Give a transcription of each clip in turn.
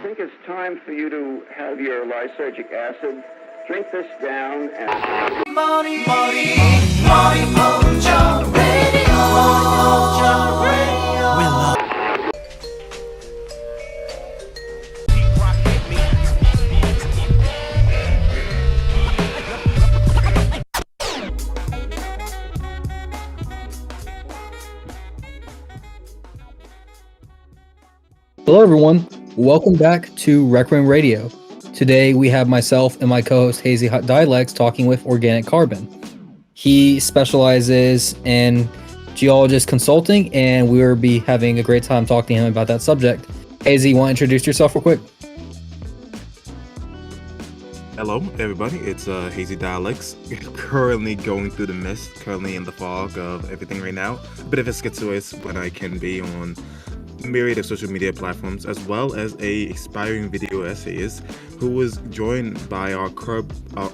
think it's time for you to have your lysergic acid. Drink this down and... Money Mojo Radio. Mojo Radio. We love... Hello everyone, welcome back to Requiem Radio. Today we have myself and my co-host Hazy Dialects talking with Organic Carbon. He specializes in geologist consulting and we will be having a great time talking to him about that subject. Hazy, you want to introduce yourself real quick? Hello everybody, it's Hazy Dialects. Currently going through the mist, currently in the fog of everything right now. A bit of a schizoid when I can be on myriad of social media platforms, as well as a aspiring video essayist who was joined by our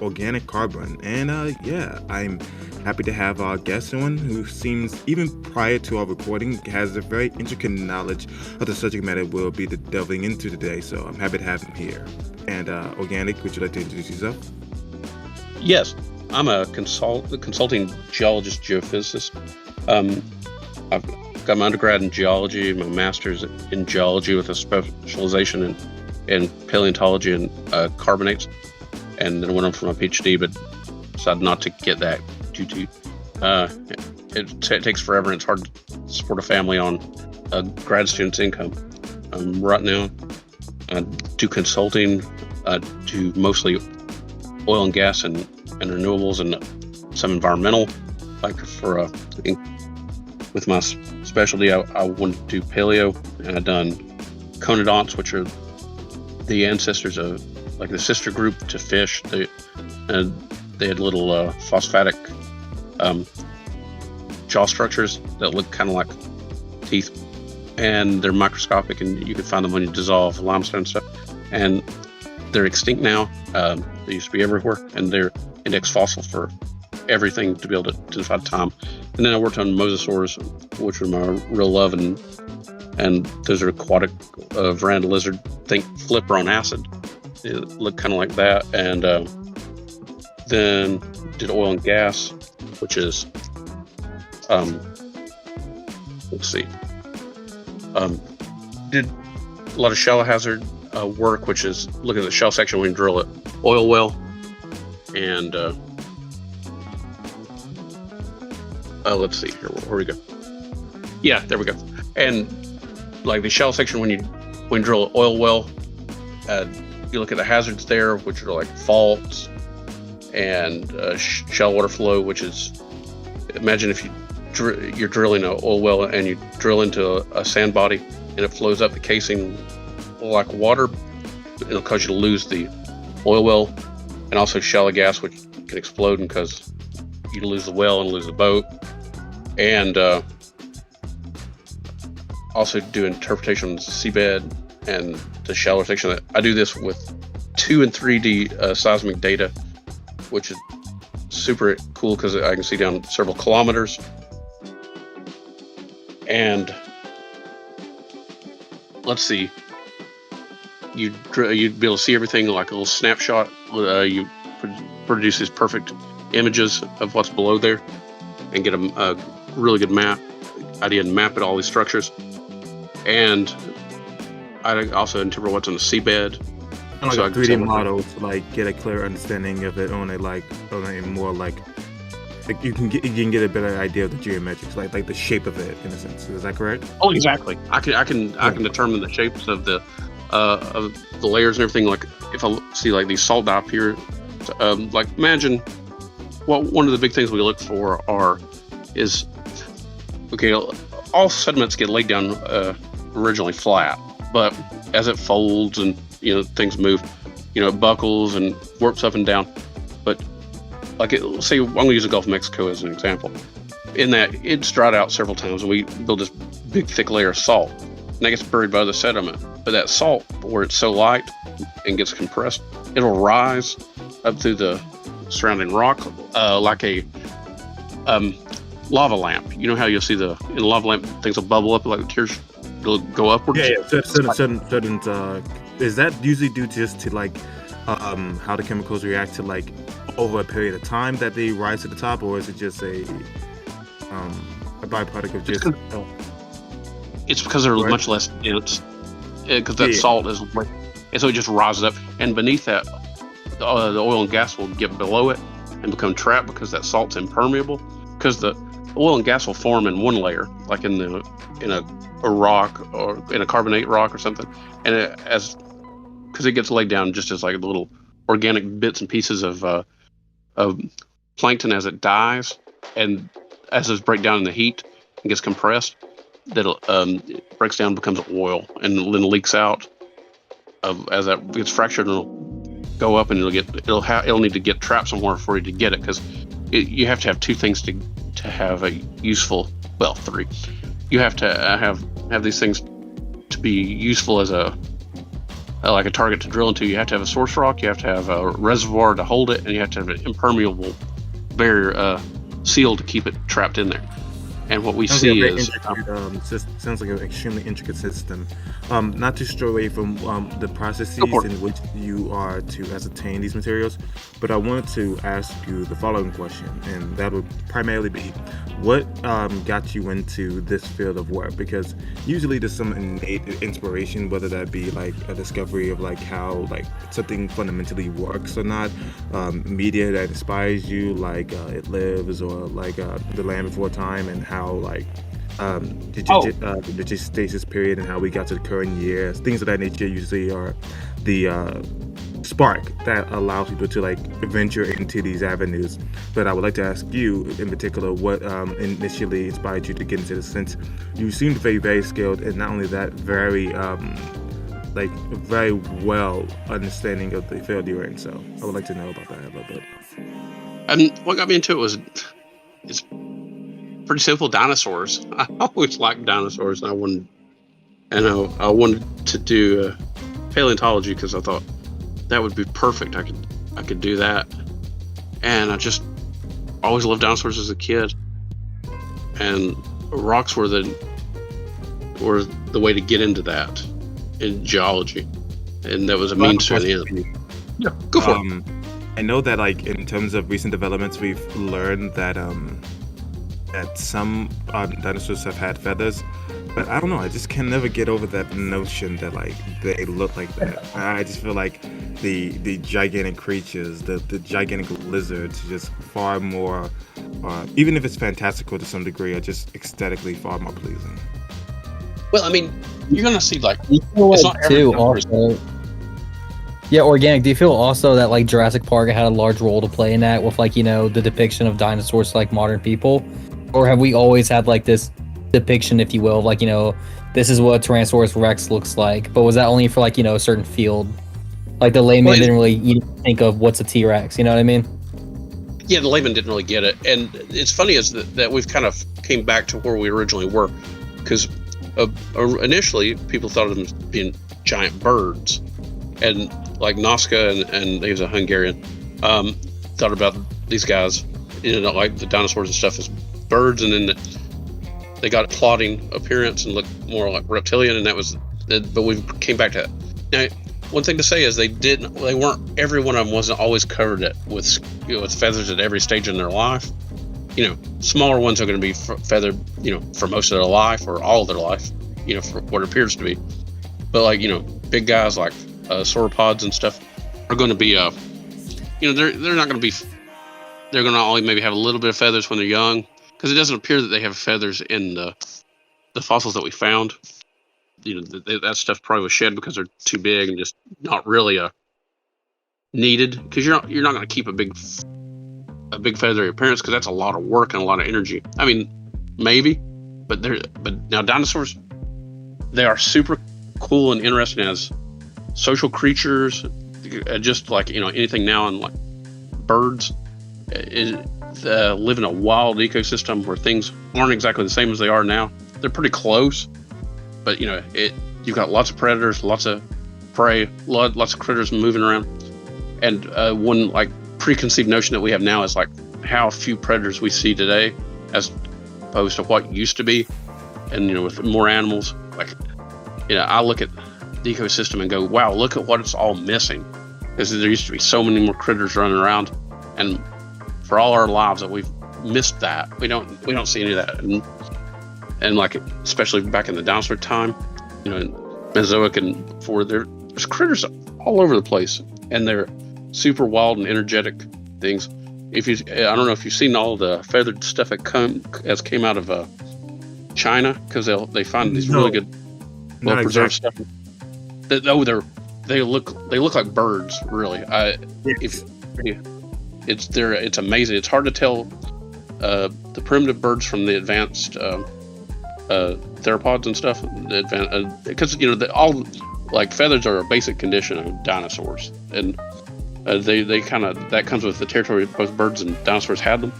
Organic Carbon. And I'm happy to have our guest on, who seems, even prior to our recording, has a very intricate knowledge of the subject matter we'll be delving into today. So I'm happy to have him here. And Organic, would you like to introduce yourself? Yes, I'm a consulting geologist, geophysicist. I've got my undergrad in geology, my master's in geology with a specialization in paleontology and carbonates, and then went on for my PhD, but decided not to get that due to it takes forever and it's hard to support a family on a grad student's income. Right now, I do consulting, do mostly oil and gas and renewables and some environmental, like for with my specialty, I wanted to do paleo, and I've done conodonts, which are the ancestors of, like, the sister group to fish. They had little phosphatic jaw structures that look kind of like teeth, and they're microscopic, and you can find them when you dissolve limestone and stuff. And they're extinct now. They used to be everywhere, and they're index fossil for everything to be able to identify time. And then I worked on mosasaurs, which were my real love, and those are aquatic veranda lizard, think flipper on acid. It looked kind of like that. And then did oil and gas, which is did a lot of shell hazard work, which is looking at the shell section when you drill an oil well, and let's see here, where we go. Yeah, there we go. And like the shell section when you drill an oil well, you look at the hazards there, which are like faults and shell water flow, which is, imagine if you're drilling an oil well and you drill into a sand body and it flows up the casing like water, it'll cause you to lose the oil well, and also shallow gas, which can explode and cause you to lose the well and lose the boat. And also do interpretation of the seabed and the shallow section. I do this with 2 and 3D seismic data, which is super cool because I can see down several kilometers. And let's see, you'd be able to see everything like a little snapshot. You produce these perfect images of what's below there and get a really good idea and map at all these structures. And I also interpret what's on the seabed. And like so a 3D model to like get a clear understanding of it on a more like you can get a better idea of the geometrics, like the shape of it in a sense. Is that correct? Oh, exactly. I can determine the shapes of the layers and everything. Like if I see like these salt dip here, like imagine one of the big things we look for is all sediments get laid down originally flat, but as it folds and things move, it buckles and warps up and down. But like say I'm going to use the Gulf of Mexico as an example. In that it's dried out several times, and we build this big thick layer of salt, and that gets buried by other sediment. But that salt, where it's so light and gets compressed, it'll rise up through the surrounding rock like a lava lamp. You know how you'll see in a lava lamp things will bubble up like the tears, it'll go upwards. Yeah. Certain is that usually due just to like how the chemicals react to like over a period of time that they rise to the top, or is it just a byproduct of just? It's because they're much less dense, because that salt is, and so it just rises up, and beneath that, the oil and gas will get below it and become trapped because that salt's impermeable. Because the oil and gas will form in one layer, like in a rock or in a carbonate rock or something, and because it gets laid down just as like little organic bits and pieces of plankton as it dies, and as those break down in the heat and gets compressed, that it breaks down, becomes oil, and then leaks out. As that gets fractured, it'll go up, and it'll need to get trapped somewhere for you to get it, because you have to have two things to have a useful. Well, three. You have to have these things to be useful as like a target to drill into. You have to have a source rock, you have to have a reservoir to hold it, and you have to have an impermeable barrier seal to keep it trapped in there. And what we see is sounds like an extremely intricate system. Not to stray away from the processes in which you are to ascertain these materials, but I wanted to ask you the following question, and that would primarily be, what got you into this field of work? Because usually there's some innate inspiration, whether that be like a discovery of like how like something fundamentally works or not, media that inspires you, like It Lives, or like The Land Before Time, and how like the gestasis period and how we got to the current year, things of that nature usually are the spark that allows people to like venture into these avenues. But I would like to ask you in particular, what initially inspired you to get into this, since you seemed very, very skilled, and not only that, very very well understanding of the field you're in. So I would like to know about that a little bit. And what got me into it it's pretty simple. Dinosaurs. I always liked dinosaurs, and I wanted to do paleontology because I thought that would be perfect. I could do that, and I just always loved dinosaurs as a kid, and rocks were the way to get into that in geology, and that was a means to an end. Yeah, go for it. I know that like in terms of recent developments, we've learned that some dinosaurs have had feathers, but I don't know, I just can never get over that notion that like they look like that. I just feel like the gigantic creatures, the gigantic lizards, just far more, even if it's fantastical to some degree, are just aesthetically far more pleasing. Well, I mean, you're gonna see like it's not too also. Yeah, organic. Do you feel also that like Jurassic Park had a large role to play in that, with like, you know, the depiction of dinosaurs to like modern people? Or have we always had like this depiction, if you will, of like, you know, this is what Tyrannosaurus Rex looks like? But was that only for like, you know, a certain field? Like the layman didn't really think of what's a T-Rex, you know what I mean? Yeah, the layman didn't really get it. And it's funny is that we've kind of came back to where we originally were, because initially people thought of them as being giant birds. And like Nazca, and he was a Hungarian, thought about these guys, you know, like the dinosaurs and stuff, as birds, and then they got plotting appearance and looked more like reptilian, and that was it. But we came back to that. Now, one thing to say is they weren't, every one of them wasn't always covered with feathers at every stage in their life. You know, smaller ones are going to be feathered, you know, for most of their life or all of their life, you know, for what it appears to be. But like, you know, big guys like sauropods and stuff are going to be, you know, they're not going to be, they're going to only maybe have a little bit of feathers when they're young, because it doesn't appear that they have feathers in the fossils that we found. You know, that stuff probably was shed because they're too big and just not really needed, because you're not going to keep a big feathery appearance, because that's a lot of work and a lot of energy. I mean, maybe, but now dinosaurs, they are super cool and interesting as social creatures, just like, you know, anything now, and like birds live in a wild ecosystem where things aren't exactly the same as they are now. They're pretty close, but you know, you've got lots of predators, lots of prey, lots of critters moving around, and one like preconceived notion that we have now is like how few predators we see today as opposed to what used to be. And you know, with more animals, like, you know, I look at the ecosystem and go, wow, look at what it's all missing. Because there used to be so many more critters running around, and for all our lives that we've missed that. We don't see any of that. And like, especially back in the dinosaur time, you know, in Mesozoic and before, there's critters all over the place, and they're super wild and energetic things. I don't know if you've seen all the feathered stuff that came out of China, because they find these really good, well preserved stuff. They look like birds, really. It's amazing. It's hard to tell the primitive birds from the advanced theropods and stuff. Because all like feathers are a basic condition of dinosaurs, and they kind of, that comes with the territory. Both birds and dinosaurs had them.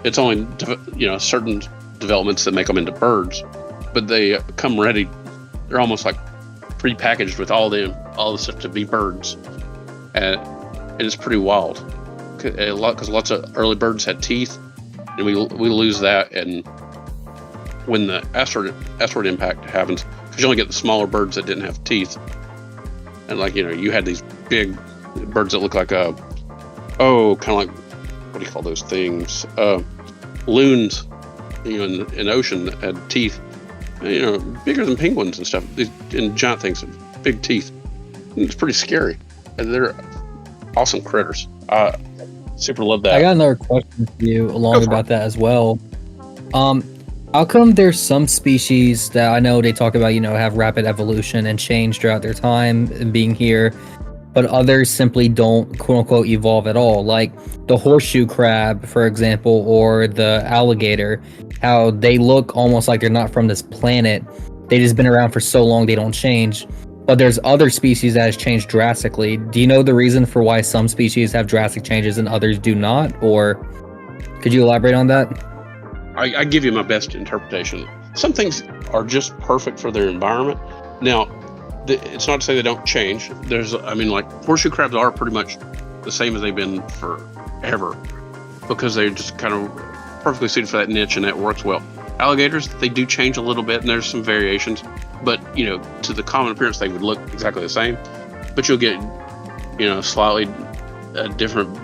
It's only certain developments that make them into birds, but they come ready. They're almost like pre-packaged with all the stuff to be birds, and it's pretty wild. Because lots of early birds had teeth, and we lose that. And when the asteroid impact happens, because you only get the smaller birds that didn't have teeth, and you had these big birds that look like kind of like, what do you call those things? Loons, in the ocean that had teeth, bigger than penguins and stuff. And giant things with big teeth. It's pretty scary. And they're awesome critters. Super love that. I got another question for you along about that as well. How come there's some species that I know they talk about, have rapid evolution and change throughout their time and being here, but others simply don't, quote unquote, evolve at all? Like the horseshoe crab, for example, or the alligator, how they look almost like they're not from this planet. They just been around for so long they don't change. But there's other species that has changed drastically. Do you know the reason for why some species have drastic changes and others do not? Or could you elaborate on that? I give you my best interpretation. Some things are just perfect for their environment. Now, it's not to say they don't change. Like horseshoe crabs are pretty much the same as they've been forever, because they're just kind of perfectly suited for that niche, and that works well. Alligators, they do change a little bit, and there's some variations, but to the common appearance, they would look exactly the same. But you'll get, slightly different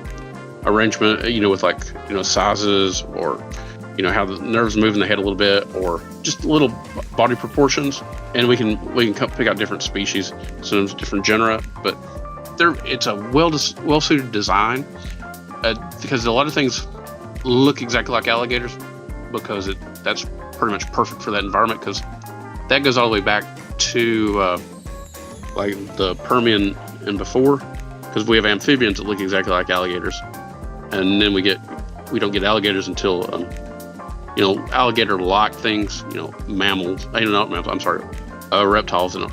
arrangement, with sizes, or how the nerves move in the head a little bit, or just little body proportions, and we can pick out different species, sometimes different genera, but it's a well-suited design, because a lot of things look exactly like alligators, because that's pretty much perfect for that environment, because that goes all the way back to like the Permian and before, because we have amphibians that look exactly like alligators, and then we don't get alligators until alligator-like things, mammals. Not mammals. I'm sorry, reptiles or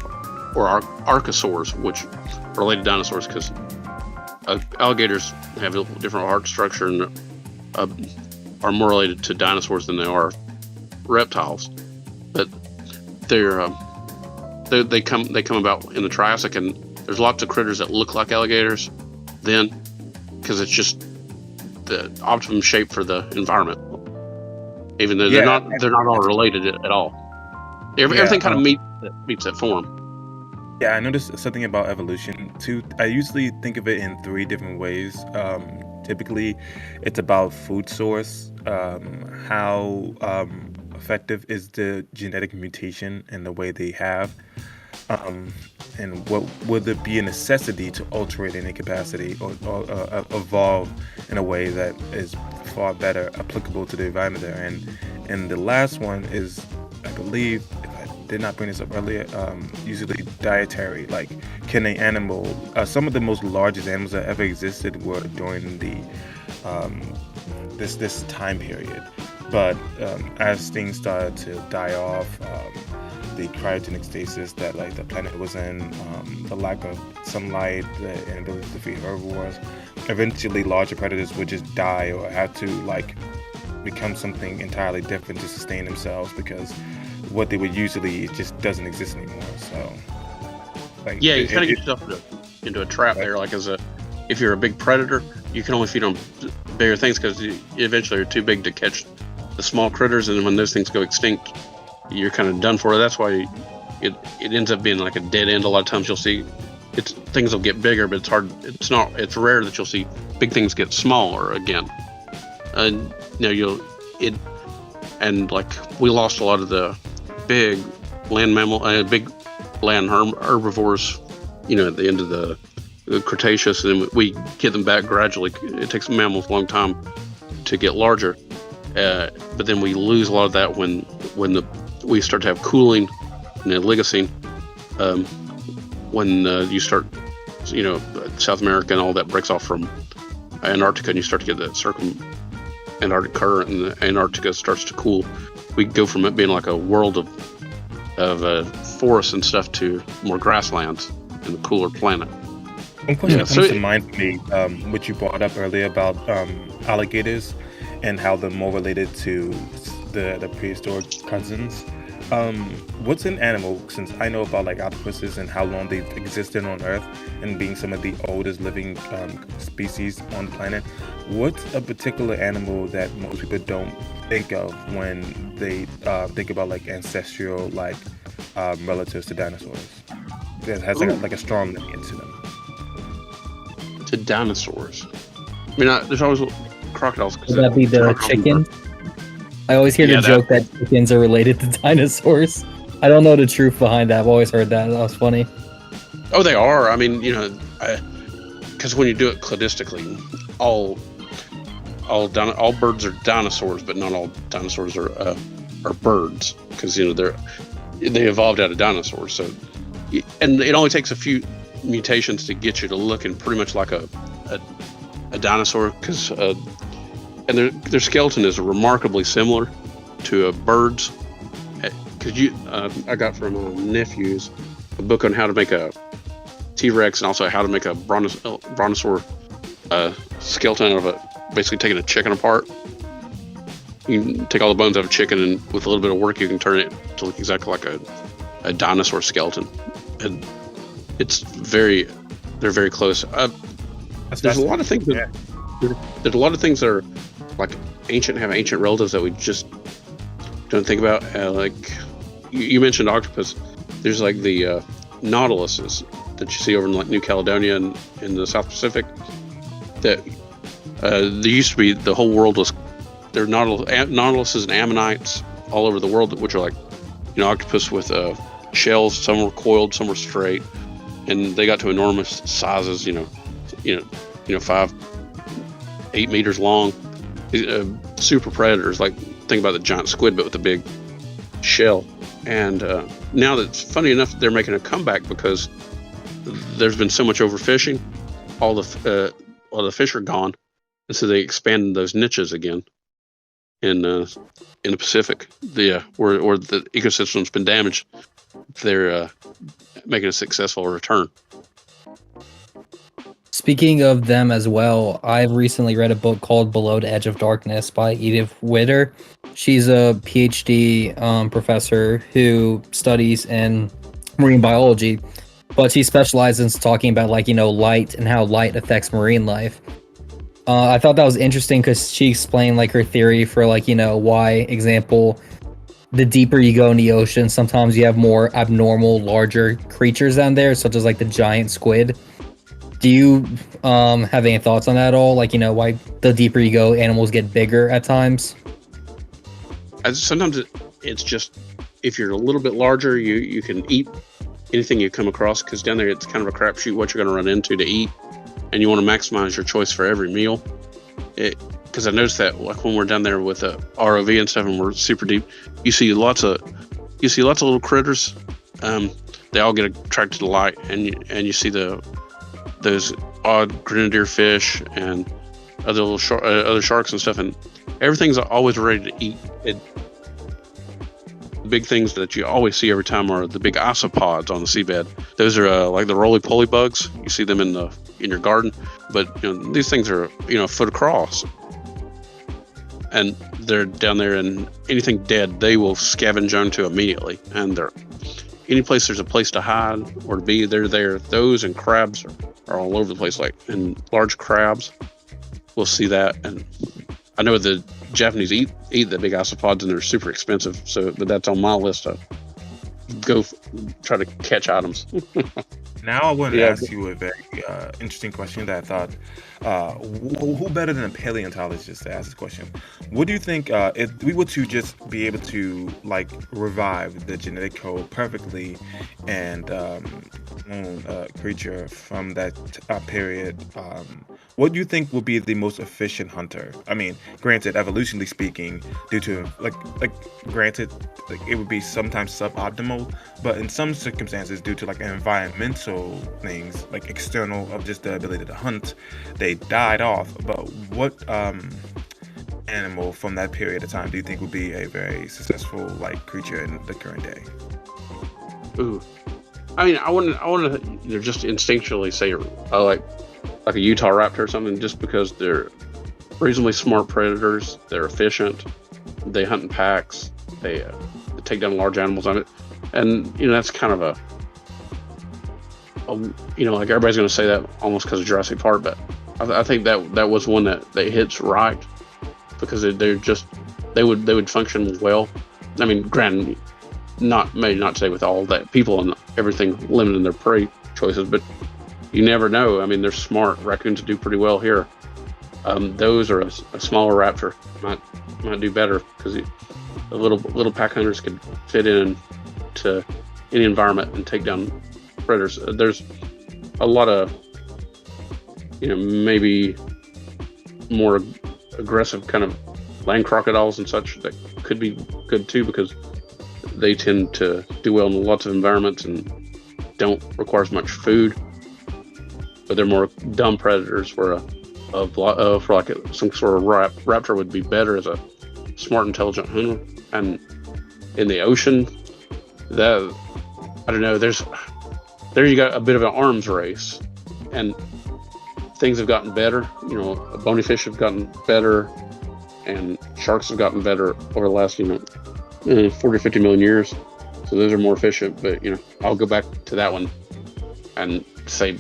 archosaurs, which are related dinosaurs, because alligators have a different heart structure and are more related to dinosaurs than they are reptiles. But they come about in the Triassic, and there's lots of critters that look like alligators then, because it's just the optimum shape for the environment. Even though they're not all related at all. Everything kind of meets that form. Yeah, I noticed something about evolution too. I usually think of it in 3 different ways. Typically, it's about food source, how effective is the genetic mutation and the way they have, and what would there be a necessity to alter it in a capacity or evolve in a way that is far better applicable to the environment there. And the last one is, I believe, if I did not bring this up earlier, usually dietary. Like, can an animal, some of the most largest animals that ever existed were during the this time period. But as things started to die off, the cryogenic stasis that the planet was in, the lack of sunlight, the inability to feed herbivores, eventually larger predators would just die or have to become something entirely different to sustain themselves, because what they would usually, it just doesn't exist anymore. So you kind of get yourself into a trap there. If you're a big predator, you can only feed on bigger things, because eventually you're too big to catch the small critters, and when those things go extinct, you're kind of done for. That's why it ends up being like a dead end. A lot of times you'll see things will get bigger, but it's rare that you'll see big things get smaller again. And like we lost a lot of the big land big land herbivores, at the end of the Cretaceous, and then we get them back gradually. It takes mammals a long time to get larger, but then we lose a lot of that when we start to have cooling in the Oligocene. When you start, South America and all that breaks off from Antarctica, and you start to get that Antarctic current, and the Antarctica starts to cool. We go from it being like a world of forests and stuff to more grasslands and a cooler planet. One question that comes to mind for me, which you brought up earlier about alligators and how they're more related to the prehistoric cousins. What's an animal, since I know about like octopuses and how long they've existed on Earth and being some of the oldest living species on the planet, what's a particular animal that most people don't think of when they think about like ancestral relatives to dinosaurs? That has like a strong lineage to them. To dinosaurs. I mean, there's always crocodiles. Would that be the chicken? I always hear the joke that chickens are related to dinosaurs. I don't know the truth behind that. I've always heard that. That was funny. Oh, they are. I mean, because when you do it cladistically, all birds are dinosaurs, but not all dinosaurs are birds, because they evolved out of dinosaurs. So, and it only takes a few mutations to get you to looking pretty much like a dinosaur, because and their skeleton is remarkably similar to a bird's. Because I got from my nephews a book on how to make a T-Rex and also how to make a brontosaur skeleton out of it. Basically taking a chicken apart. You can take all the bones out of a chicken, and with a little bit of work, you can turn it to look exactly like a dinosaur skeleton. And they're very close. There's a lot of things there's a lot of things that are like have ancient relatives that we just don't think about. Like you mentioned octopus. There's like the nautiluses that you see over in like New Caledonia and in the South Pacific. That there used to be, the whole world was, there are nautiluses and ammonites all over the world, which are like, octopus with shells. Some were coiled, some were straight, and they got to enormous sizes. 5-8 meters long. Super predators. Like, think about the giant squid, but with a big shell. And now that's funny enough, they're making a comeback because there's been so much overfishing. All the fish are gone, and so they expanded those niches again in the Pacific. Where the ecosystem's been damaged, they're making a successful return. Speaking of them as well, I've recently read a book called Below the Edge of Darkness by Edith Witter. She's a PhD professor who studies in marine biology, but she specializes in talking about light and how light affects marine life. I thought that was interesting because she explained her theory for why, example, the deeper you go in the ocean, sometimes you have more abnormal, larger creatures down there, such as the giant squid. Do you have any thoughts on that at all? Why the deeper you go, animals get bigger at times? Sometimes it's just, if you're a little bit larger, you can eat anything you come across, because down there it's kind of a crapshoot what you're going to run into to eat, and you want to maximize your choice for every meal. Because I noticed that when we're down there with a ROV and stuff, and we're super deep, you see lots of little critters. They all get attracted to light, and you see those odd grenadier fish and other little other sharks and stuff, and everything's always ready to eat. Big things that you always see every time are the big isopods on the seabed. Those are like the roly-poly bugs. You see them in your garden, but these things are a foot across, and they're down there, and anything dead they will scavenge onto immediately. And any place there's a place to hide or to be, they're there. Those and crabs are all over the place, and large crabs. We'll see that, and I know the Japanese eat the big isopods, and they're super expensive. But that's on my list of try to catch items. Now I want to Yeah, ask you a very interesting question that I thought, who better than a paleontologist to ask this question? What do you think if we were to just be able to like revive the genetic code perfectly and clone a creature from that period, what do you think would be the most efficient hunter? I mean, granted, evolutionally speaking, due to granted, like it would be sometimes suboptimal, but in some circumstances, due to like environmental things, like external of just the ability to hunt, they died off. But what animal from that period of time do you think would be a very successful like creature in the current day? ooh. I mean, I want to just instinctually say like a Utah raptor or something, just because they're reasonably smart predators. They're efficient. They hunt in packs. They take down large animals on it, and that's kind of a like everybody's going to say that almost because of Jurassic Park, but I think that was one that hits right because they would function well. I mean, granted, maybe not today with all that people and everything limiting their prey choices, but you never know. I mean, they're smart. Raccoons do pretty well here. Those are a smaller raptor might do better because the little pack hunters could fit in to any environment and take down predators. There's a lot of maybe more aggressive kind of land crocodiles and such that could be good too, because they tend to do well in lots of environments and don't require as much food, but they're more dumb predators where for like some sort of raptor would be better as a smart, intelligent hunter. And in the ocean, I don't know, there you got a bit of an arms race, and things have gotten better. Bony fish have gotten better, and sharks have gotten better over the last 40, 50 million years. So those are more efficient, but I'll go back to that one and say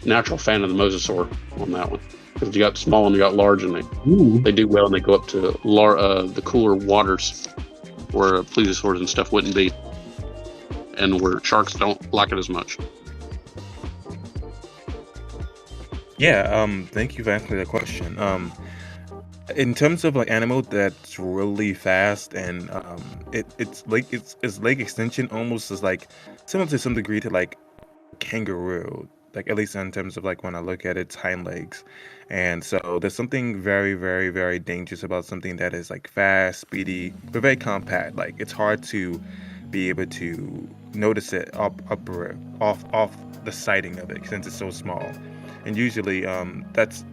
natural fan of the mosasaur on that one, because you got small and you got large, and they do well, and they go up to the cooler waters where plesiosaurs and stuff wouldn't be, and where sharks don't like it as much. Yeah, thank you for answering that question. In terms of like animal that's really fast and its leg extension almost is like similar to some degree to like kangaroo, like at least in terms of like when I look at its hind legs. And so there's something very, very, very dangerous about something that is like fast, speedy, but very compact. Like it's hard to be able to notice it off the sighting of it since it's so small. And usually that's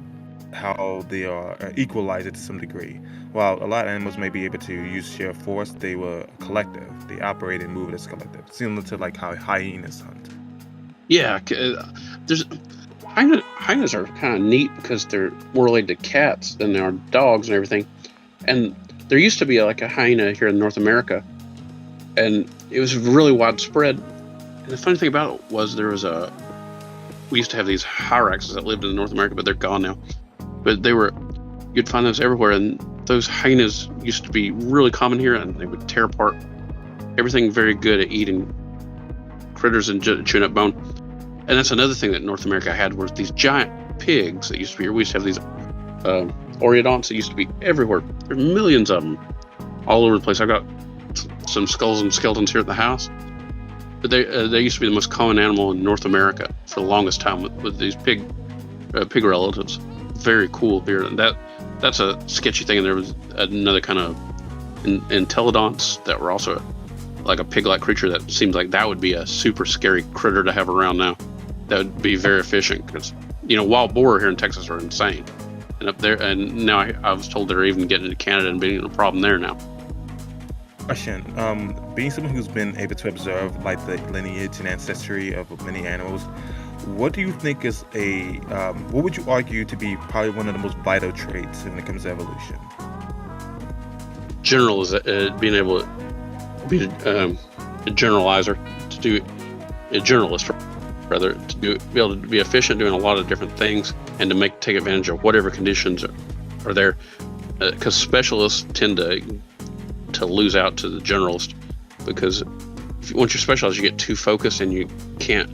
how they are equalize it to some degree. While a lot of animals may be able to use sheer force, they were collective. They operate and move as collective, similar to like how hyenas hunt. Yeah, there's hyenas are kind of neat because they're more related to cats than they are dogs and everything. And there used to be like a hyena here in North America, and it was really widespread. And the funny thing about it was we used to have these hyraxes that lived in North America, but they're gone now. But you'd find those everywhere, and those hyenas used to be really common here, and they would tear apart everything, very good at eating critters and chewing up bone. And that's another thing that North America had, was these giant pigs that used to be here. We used to have these oreodonts that used to be everywhere. There's millions of them all over the place. I've got some skulls and skeletons here at the house. But they used to be the most common animal in North America for the longest time with these pig relatives. Very cool here. And that's a sketchy thing. And there was another kind of entelodonts that were also like a pig-like creature that seems like that would be a super scary critter to have around now. That would be very efficient because, wild boar here in Texas are insane. And up there, and now I was told they're even getting into Canada and being a problem there now. Question. Being someone who's been able to observe like the lineage and ancestry of many animals, what do you think is what would you argue to be probably one of the most vital traits when it comes to evolution? Being able to be a generalizer, to do a generalist rather, be able to be efficient doing a lot of different things, and to take advantage of whatever conditions are there, because specialists tend to lose out to the generalist, because once you're specialized, you get too focused and you can't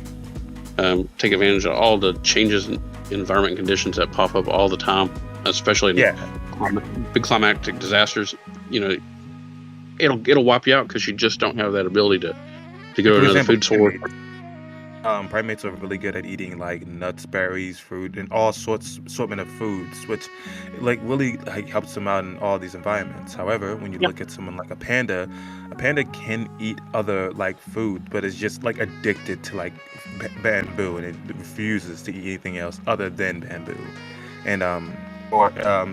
take advantage of all the changes in environment conditions that pop up all the time, especially in big climatic disasters. It'll wipe you out because you just don't have that ability to go to another food source. Primates are really good at eating like nuts, berries, fruit, and all assortment of foods, which like really like helps them out in all these environments. However, when you look at someone like a panda can eat other like food, but it's just like addicted to like bamboo, and it refuses to eat anything else other than bamboo. And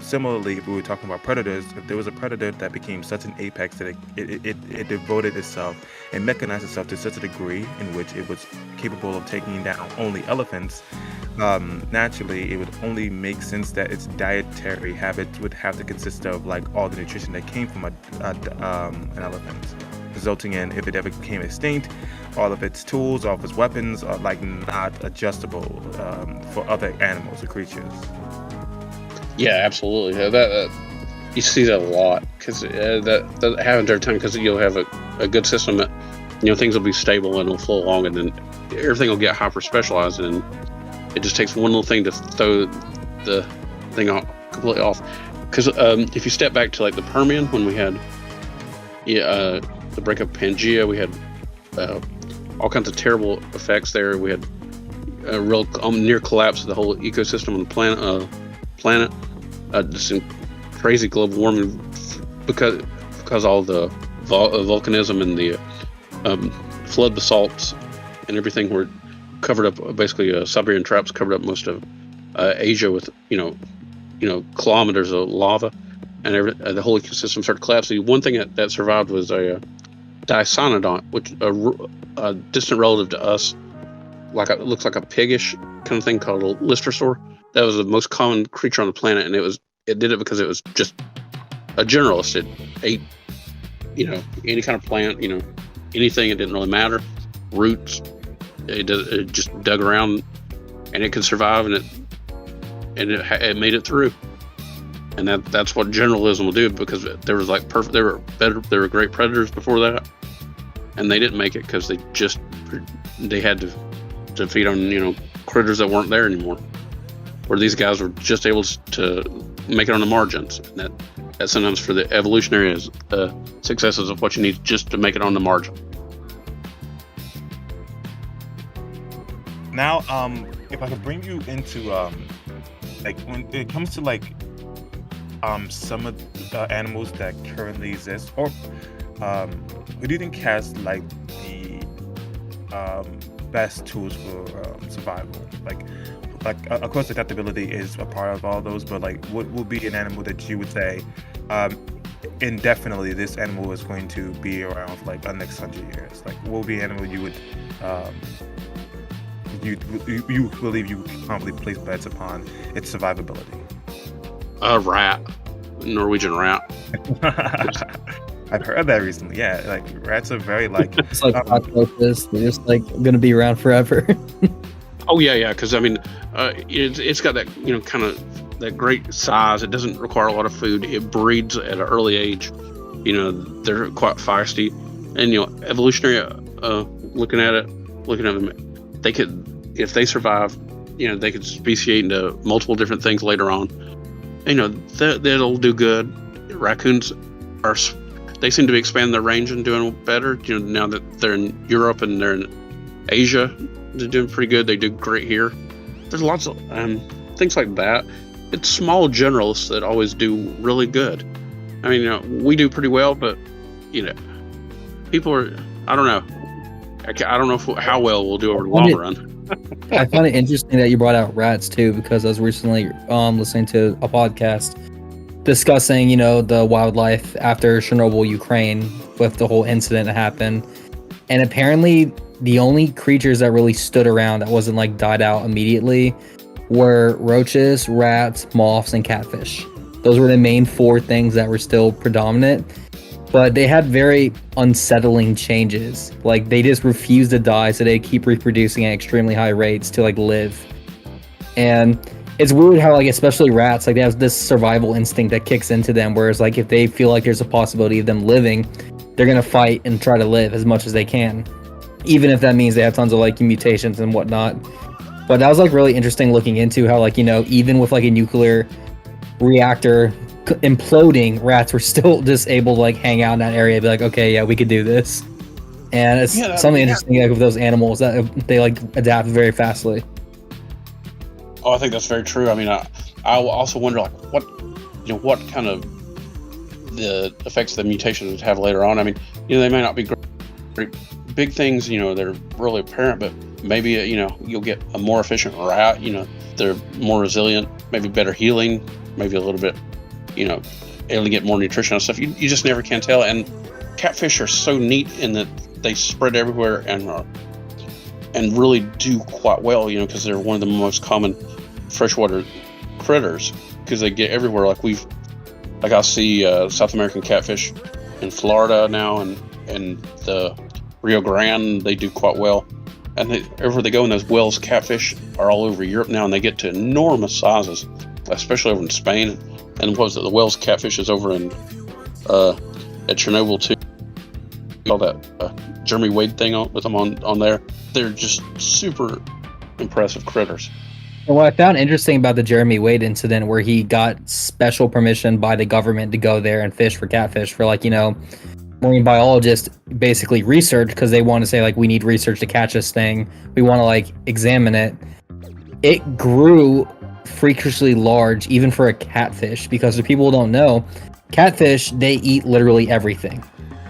similarly, if we were talking about predators, if there was a predator that became such an apex that it devoted itself and mechanized itself to such a degree in which it was capable of taking down only elephants, naturally it would only make sense that its dietary habits would have to consist of like all the nutrition that came from an elephant, resulting in, if it ever became extinct, all of its tools, all of its weapons are like not adjustable for other animals or creatures. Yeah, absolutely. That you see that a lot because that happens every time, because you'll have a good system that things will be stable and it'll flow along, and then everything will get hyper specialized, and it just takes one little thing to throw the thing completely off. Because if you step back to like the Permian, when we had the breakup of Pangea, we had all kinds of terrible effects there. We had a real near collapse of the whole ecosystem on the planet. Just crazy global warming because all the volcanism and the flood basalts and everything were covered up. Basically, Siberian traps covered up most of Asia with kilometers of lava, and the whole ecosystem started collapsing. One thing that survived was a Dicynodont, which a distant relative to us, it looks like a piggish kind of thing called a Listersaur. That was the most common creature on the planet, and it did it because it was just a generalist. It ate, any kind of plant, anything. It didn't really matter. Roots. It just dug around, and it could survive, and it made it through. And that's what generalism will do, because there was like perfect. They were great predators before that, and they didn't make it because they had to feed on critters that weren't there anymore. Where these guys were just able to make it on the margins. And that sometimes for the evolutionary successes of what you need just to make it on the margin. Now, if I could bring you into like when it comes to like some of the animals that currently exist, or who do you think has like the best tools for survival? Like, of course, adaptability is a part of all those, but like, what will be an animal that you would say, indefinitely, this animal is going to be around for like the next 100 years? Like, what would be an animal you would, you believe you can probably place bets upon its survivability? A rat, Norwegian rat. I've heard that recently. Yeah, like rats are very like. It's like cockroaches. They're just like going to be around forever. Oh yeah, because I mean, it's got that kind of that great size. It doesn't require a lot of food. It breeds at an early age. They're quite feisty, and evolutionary. Looking at them, they could, if they survive, they could speciate into multiple different things later on. That'll do good. Raccoons they seem to be expanding their range and doing better. Now that they're in Europe and they're in Asia. They're doing pretty good. They do great here. There's lots of things like that. It's small generalists that always do really good. I mean, we do pretty well, but people are. I don't know. I don't know how well we'll do over the long run. I find it interesting that you brought out rats too, because I was recently listening to a podcast discussing, the wildlife after Chernobyl, Ukraine, with the whole incident that happened, and apparently the only creatures that really stood around that wasn't like died out immediately were roaches, rats, moths, and catfish. Those were the main 4 things that were still predominant, but they had very unsettling changes. Like, they just refused to die, so they keep reproducing at extremely high rates to like live. And it's weird how, like, especially rats, like, they have this survival instinct that kicks into them, whereas like if they feel like there's a possibility of them living, they're gonna fight and try to live as much as they can, even if that means they have tons of like mutations and whatnot. But that was like really interesting looking into how, like, you know, even with like a nuclear reactor imploding, rats were still just able to like hang out in that area and be like, okay, yeah, we could do this. And it's something interesting like with those animals that they like adapt very fastly. Oh, I think that's very true. I mean, I also wonder like what kind of the effects the mutations would have later on. I mean, they may not be great big things, they're really apparent, but maybe, you'll get a more efficient rat, they're more resilient, maybe better healing, maybe a little bit, able to get more nutrition and stuff. You just never can tell. And catfish are so neat in that they spread everywhere and really do quite well, because they're one of the most common freshwater critters, because they get everywhere. Like I see South American catfish in Florida now, and the Rio Grande, they do quite well. And wherever they go in those wells, catfish are all over Europe now, and they get to enormous sizes, especially over in Spain. And what was it? The Wells catfish is over in at Chernobyl too. All that Jeremy Wade thing with them on there. They're just super impressive critters. And what I found interesting about the Jeremy Wade incident, where he got special permission by the government to go there and fish for catfish for marine biologists basically research, because they want to say we need research to catch this thing. We want to examine it. It grew freakishly large even for a catfish, because if people don't know, catfish, they eat literally everything.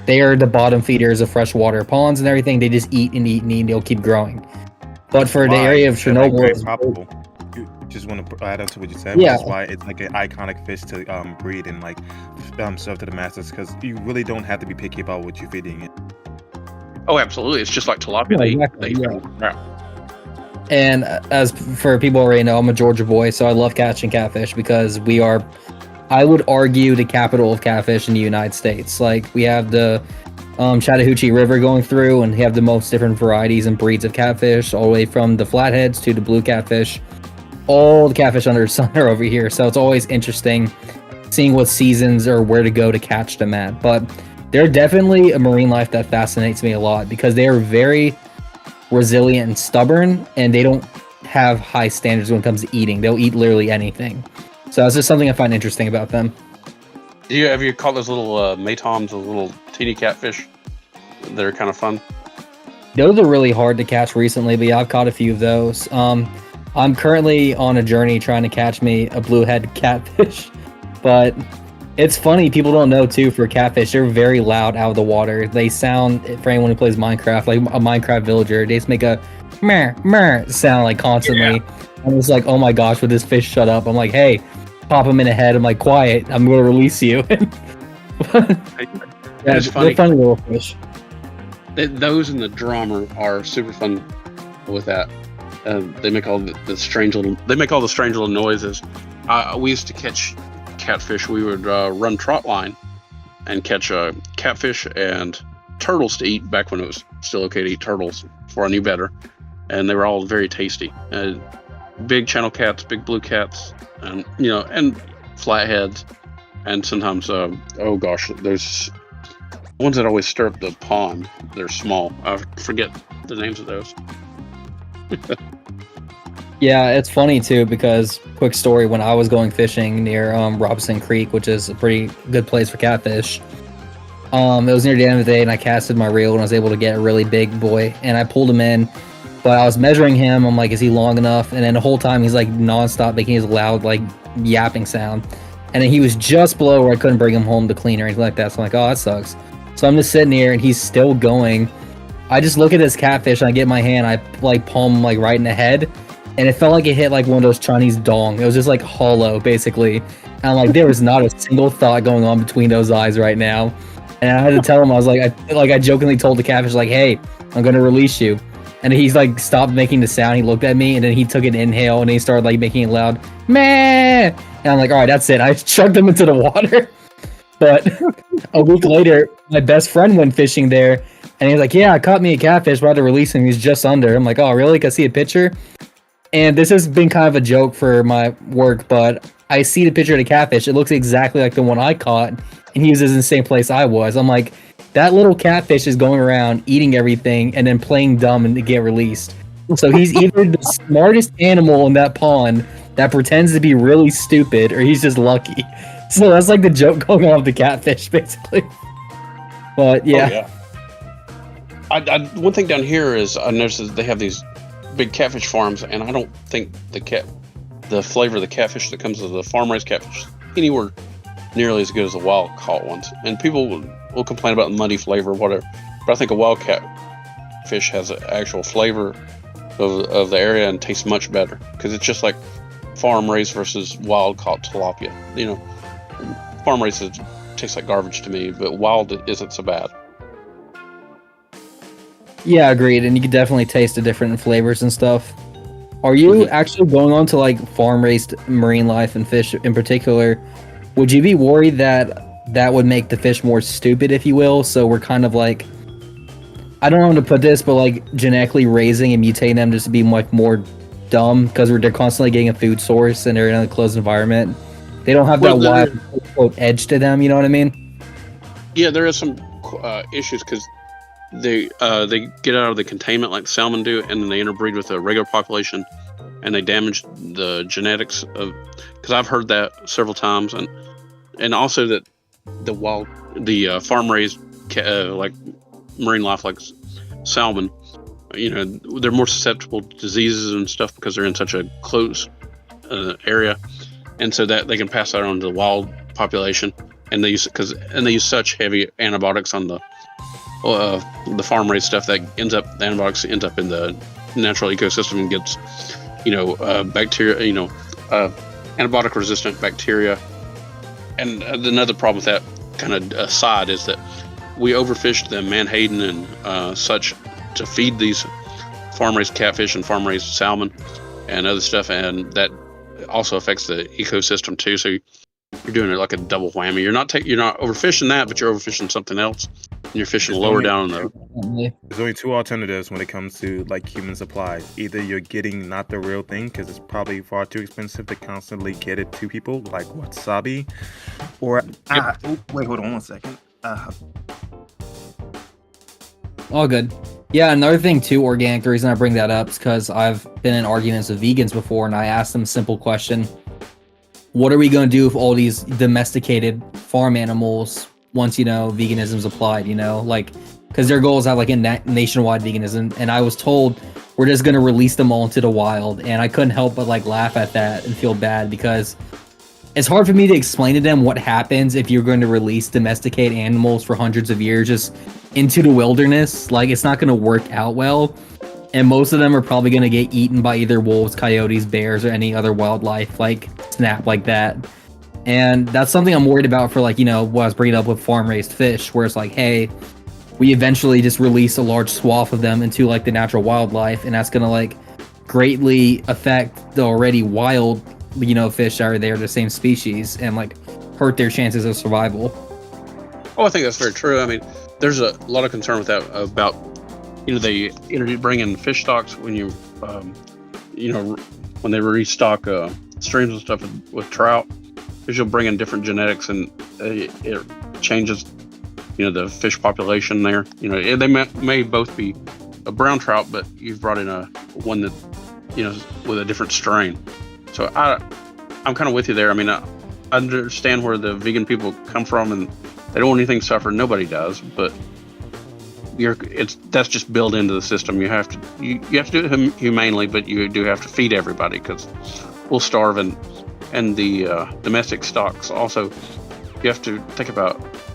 They are the bottom feeders of freshwater ponds and everything. They just eat and eat and eat, and they'll keep growing. But for the area of Chernobyl, just want to add on to what you said, which is why it's like an iconic fish to breed and serve to the masses, because you really don't have to be picky about what you're feeding it. Oh, absolutely. It's just like tilapia. And as for people already know, I'm a Georgia boy, so I love catching catfish because we are, I would argue, the capital of catfish in the United States. We have the Chattahoochee River going through, and we have the most different varieties and breeds of catfish, all the way from the flatheads to the blue catfish. All the catfish under the sun are over here, so it's always interesting seeing what seasons or where to go to catch them at. But they're definitely a marine life that fascinates me a lot, because they are very resilient and stubborn, and they don't have high standards when it comes to eating. They'll eat literally anything. So that's just something I find interesting about them. Have you caught those little maytoms, those little teeny catfish? They're kind of fun. Those are really hard to catch recently, but yeah, I've caught a few of those. I'm currently on a journey trying to catch me a bluehead catfish, but it's funny, people don't know too, for catfish, they're very loud out of the water. They sound, for anyone who plays Minecraft, like a Minecraft villager, they just make a meh, meh sound constantly. Yeah. I'm just oh my gosh, would this fish shut up? I'm like, hey, pop him in the head. I'm like, quiet, I'm going to release you. It's funny. They're funny little fish. Those in the drum are super fun with that. They make all the strange little noises. We used to catch catfish. We would run trot line and catch catfish and turtles to eat back when it was still okay to eat turtles, before I knew better. And they were all very tasty. Big channel cats, big blue cats, and and flatheads, and sometimes there's ones that always stir up the pond. They're small. I forget the names of those. Yeah, it's funny too, because quick story, when I was going fishing near Robinson Creek, which is a pretty good place for catfish, it was near the end of the day, and I casted my reel and I was able to get a really big boy, and I pulled him in, but I was measuring him. I'm like, is he long enough? And then the whole time he's nonstop making his loud yapping sound, and then he was just below where I couldn't bring him home to clean or anything like that. So I'm like, oh, that sucks. So I'm just sitting here and he's still going. I just look at this catfish and I get my hand, I palm him right in the head, and it felt like it hit one of those Chinese dong. It was just hollow, basically. And I'm like, there was not a single thought going on between those eyes right now. And I had to tell him, I was I jokingly told the catfish, hey, I'm gonna release you. And he's stopped making the sound. He looked at me, and then he took an inhale, and then he started making it loud, meh. And I'm like, all right, that's it. I chucked him into the water. But a week later, my best friend went fishing there, and he was like, yeah, I caught me a catfish, about to release him. He's just under. I'm like, oh, really? Can I see a picture? And this has been kind of a joke for my work, but I see the picture of the catfish. It looks exactly like the one I caught, and he was in the same place I was. I'm like, that little catfish is going around eating everything and then playing dumb and to get released. So he's either the smartest animal in that pond that pretends to be really stupid, or he's just lucky. So that's like the joke going on with the catfish, basically. But yeah. Oh, yeah. One thing down here is I noticed that they have these big catfish farms, and I don't think the flavor of the catfish that comes with the farm raised catfish anywhere nearly as good as the wild caught ones. And people will complain about the muddy flavor or whatever, but I think a wild catfish has an actual flavor of the area and tastes much better, because it's just like farm raised versus wild caught tilapia. You know, farm raised tastes like garbage to me, but wild isn't so bad. Yeah, agreed. And you can definitely taste the different flavors and stuff. Are you actually going on to like farm raised marine life and fish in particular? Would you be worried that would make the fish more stupid, if you will? So we're kind of like, I don't know how to put this, but like genetically raising and mutating them just to be like more dumb, because they're constantly getting a food source and they're in a closed environment. They don't have that wild quote edge to them. You know what I mean? Yeah, there is some issues because they get out of the containment like salmon do, and then they interbreed with the regular population, and they damage the genetics of. Because I've heard that several times, and also that the farm raised like marine life like salmon, you know, they're more susceptible to diseases and stuff because they're in such a close area, and so that they can pass that on to the wild population, and they use such heavy antibiotics on the farm raised stuff that the antibiotics ends up in the natural ecosystem and gets, you know, bacteria, you know, antibiotic resistant bacteria. And another problem with that kind of aside is that we overfished the Manhattan and such to feed these farm-raised catfish and farm-raised salmon and other stuff, and that also affects the ecosystem too. So you're doing it like a double whammy. You're not overfishing that, but you're overfishing something else, and you're fishing lower down in the. There's only two alternatives when it comes to like human supplies. Either you're getting not the real thing because it's probably far too expensive to constantly get it to people, like wasabi, or wait, hold on one second. All good. Yeah, another thing too, organic, the reason I bring that up is because I've been in arguments with vegans before, and I asked them a simple question. What are we going to do with all these domesticated farm animals once, you know, veganism's applied, you know? Like, because their goal is to have like a nationwide veganism, and I was told we're just going to release them all into the wild, and I couldn't help but like laugh at that and feel bad, because it's hard for me to explain to them what happens if you're going to release domesticated animals for hundreds of years just into the wilderness. Like, it's not going to work out well, and most of them are probably going to get eaten by either wolves, coyotes, bears, or any other wildlife like snap like that. And that's something I'm worried about for, like, you know, what I was bringing up with farm raised fish, where it's like, hey, we eventually just release a large swath of them into like the natural wildlife, and that's going to like greatly affect the already wild, you know, fish that are there, the same species, and like hurt their chances of survival. Oh, I think that's very true. I mean, there's a lot of concern with that about, you know, they bring in fish stocks when you, you know, when they restock streams and stuff with trout, because you'll bring in different genetics and it changes, you know, the fish population there. You know, they may both be a brown trout, but you've brought in one that, you know, with a different strain. So I'm kind of with you there. I mean, I understand where the vegan people come from, and they don't want anything to suffer. Nobody does, but that's just built into the system. You have to do it humanely, but you do have to feed everybody, because we'll starve. And the domestic stocks also, you have to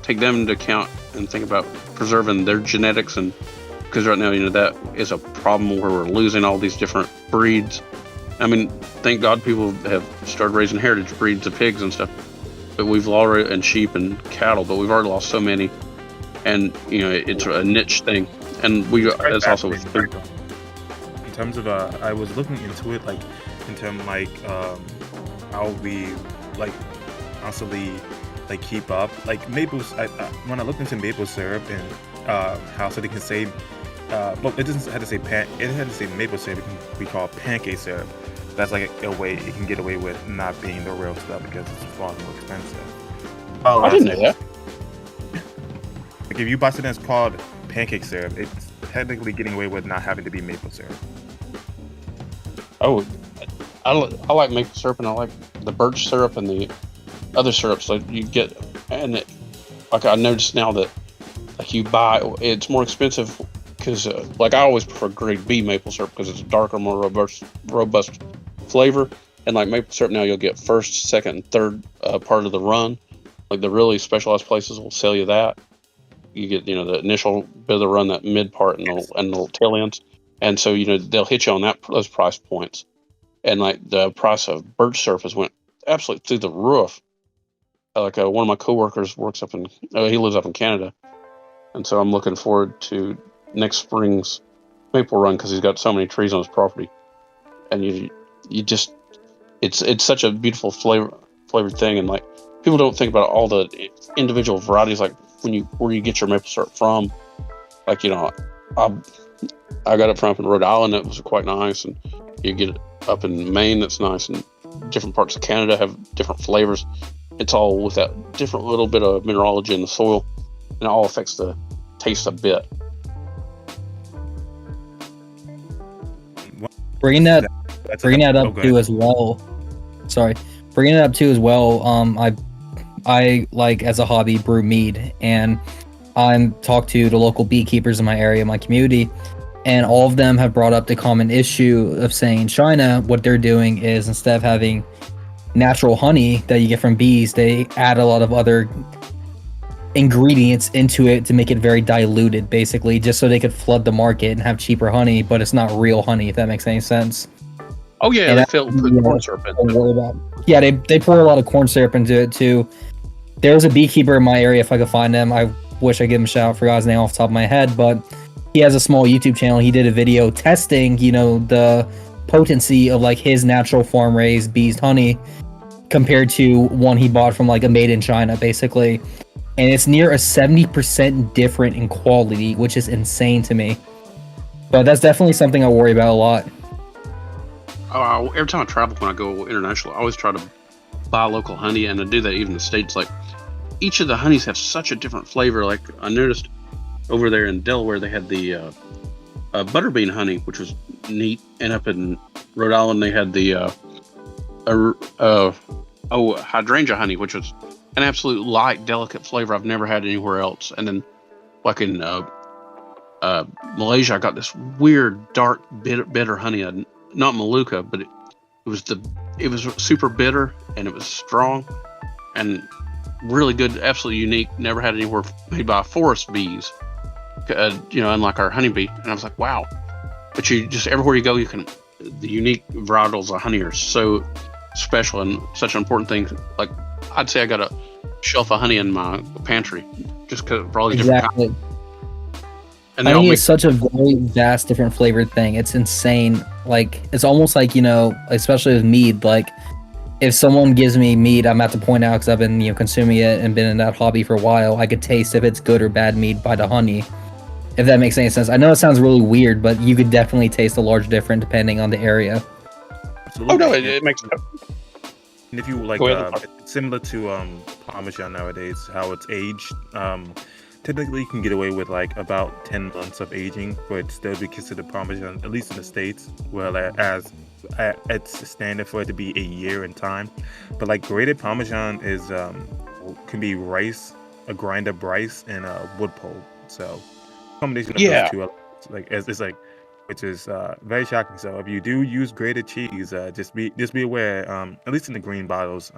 take them into account and think about preserving their genetics, and because right now, you know, that is a problem where we're losing all these different breeds. I mean, thank God people have started raising heritage breeds of pigs and stuff, but we've already, and sheep and cattle, but we've already lost so many. And, you know, it's a niche thing, and that's also with food. In terms of I was looking into it, like in terms like how we like constantly like keep up like maple. When I looked into maple syrup and how so they can say, well, it doesn't have to say it had to say maple syrup. It can be called pancake syrup. That's like a way it can get away with not being the real stuff because it's far more expensive. Oh, I didn't know that. Like if you buy something that's called pancake syrup, it's technically getting away with not having to be maple syrup. Oh, I like maple syrup, and I like the birch syrup and the other syrups that you get. And like I noticed now that like you buy, it's more expensive because like I always prefer grade B maple syrup because it's a darker, more robust flavor. And like maple syrup now, you'll get first, second, and third part of the run. Like the really specialized places will sell you that. You get the initial bit of the run, that mid part, and the tail ends. And so they'll hit you on those price points. And like the price of birch syrup has went absolutely through the roof. Like one of my coworkers works he lives up in Canada, and so I'm looking forward to next spring's maple run because he's got so many trees on his property, and you just it's such a beautiful flavored thing, and like people don't think about all the individual varieties, like where you get your maple syrup from. Like I got it from up in Rhode Island, it was quite nice, and you get it up in Maine, that's nice, and different parts of Canada have different flavors. It's all with that different little bit of mineralogy in the soil, and it all affects the taste a bit. Bringing that up too as well. Sorry, bringing it up too as well. I like as a hobby brew mead, and I'm talked to the local beekeepers in my area, my community, and all of them have brought up the common issue of saying China, what they're doing is instead of having natural honey that you get from bees, they add a lot of other ingredients into it to make it very diluted, basically, just so they could flood the market and have cheaper honey, but it's not real honey, if that makes any sense. Oh yeah, and they put corn syrup into it. Yeah, they pour a lot of corn syrup into it too. There's a beekeeper in my area, if I could find him. I wish I could give him a shout out, forgot his name off the top of my head, but he has a small YouTube channel. He did a video testing, the potency of like his natural farm raised bees honey compared to one he bought from like a made in China, basically. And it's near a 70% different in quality, which is insane to me. But that's definitely something I worry about a lot. Every time I travel, when I go international, I always try to buy local honey, and I do that even in the States. Like, each of the honeys have such a different flavor. Like, I noticed over there in Delaware, they had the butterbean honey, which was neat. And up in Rhode Island, they had the hydrangea honey, which was an absolute light, delicate flavor I've never had anywhere else. And then, like in Malaysia, I got this weird, dark, bitter honey. Not Maluka, but it was super bitter, and it was strong and really good, absolutely unique. Never had anywhere made by forest bees, unlike our honeybee. And I was like, wow. But you just, everywhere you go, the unique varietals of honey are so special and such an important thing. Like, I'd say I got a shelf of honey in my pantry just for all these different kinds. And honey is such a very vast, different flavored thing. It's insane. Like, it's almost like, especially with mead, like, if someone gives me mead, I'm at to point out, because I've been, consuming it and been in that hobby for a while, I could taste if it's good or bad mead by the honey, if that makes any sense. I know it sounds really weird, but you could definitely taste a large difference depending on the area. Absolutely. Oh, no, it makes sense. And if you like, it's similar to Parmesan nowadays, how it's aged. Typically, you can get away with like about 10 months of aging for it still be considered Parmesan, at least in the States, whereas it's standard for it to be a year in time. But like grated Parmesan can be rice, a grind up rice, and a wood pole. So combination of those two elements, which is very shocking. So if you do use grated cheese, just be aware, at least in the green bottles,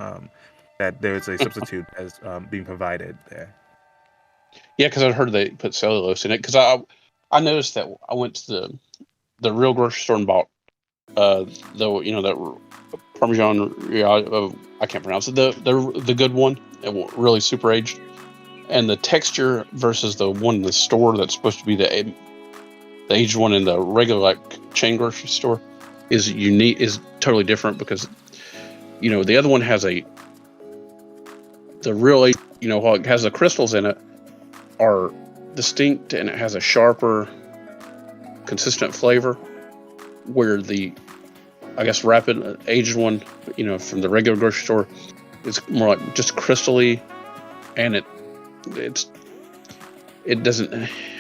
that there's a substitute as being provided there. Yeah, because I heard they put cellulose in it. Because I noticed that I went to the real grocery store and bought that Parmesan. I can't pronounce it. The good one, really super aged, and the texture versus the one in the store that's supposed to be the aged one in the regular like chain grocery store is unique. Is totally different because the other one has the real aged, while it has the crystals in it, are distinct, and it has a sharper, consistent flavor, where the, I guess, rapid aged one, from the regular grocery store is more like just crystally, and it doesn't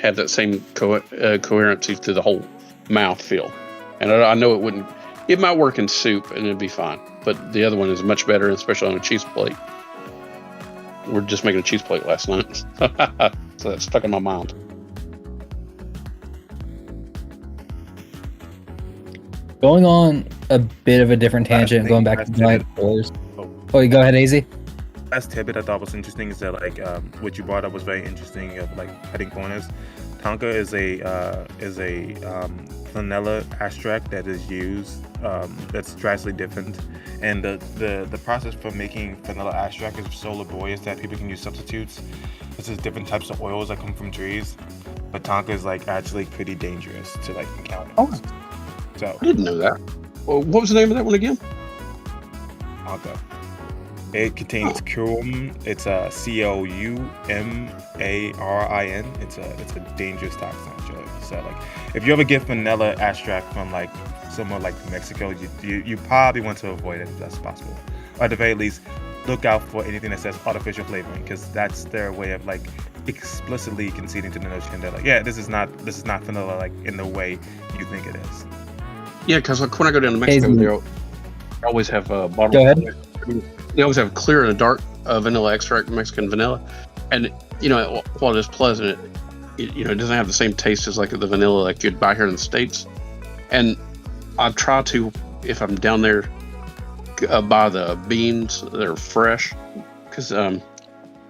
have that same coherency through the whole mouth feel. And I know it wouldn't. It might work in soup and it'd be fine, but the other one is much better, especially on a cheese plate. We're just making a cheese plate last night, so that's stuck in my mind. Going on a bit of a different tangent, going back to Giant Wars. Oh, go ahead, AZ. Last tidbit I thought was interesting is that like what you brought up was very interesting of like cutting corners. Tonka is a vanilla extract that is used that's drastically different, and the process for making vanilla extract is so laborious that people can use substitutes. This is different types of oils that come from trees, but Tonka is like actually pretty dangerous to like encounter. Oh, so I didn't know that. Well, what was the name of that one again? Tonka. It contains cumin. It's a COUMARIN. It's a dangerous toxin actually. So like, if you ever get vanilla extract from like somewhere like Mexico, you probably want to avoid it if that's possible. Or at the very least, look out for anything that says artificial flavoring, because that's their way of like explicitly conceding to the notion that like, yeah, this is not vanilla like in the way you think it is. Yeah, because like when I go down to Mexico, they always have a bottle. Go ahead. They always have clear and dark vanilla extract, Mexican vanilla, and while it is pleasant, it doesn't have the same taste as like the vanilla like you'd buy here in the States. And I try to, if I'm down there, buy the beans that are fresh, because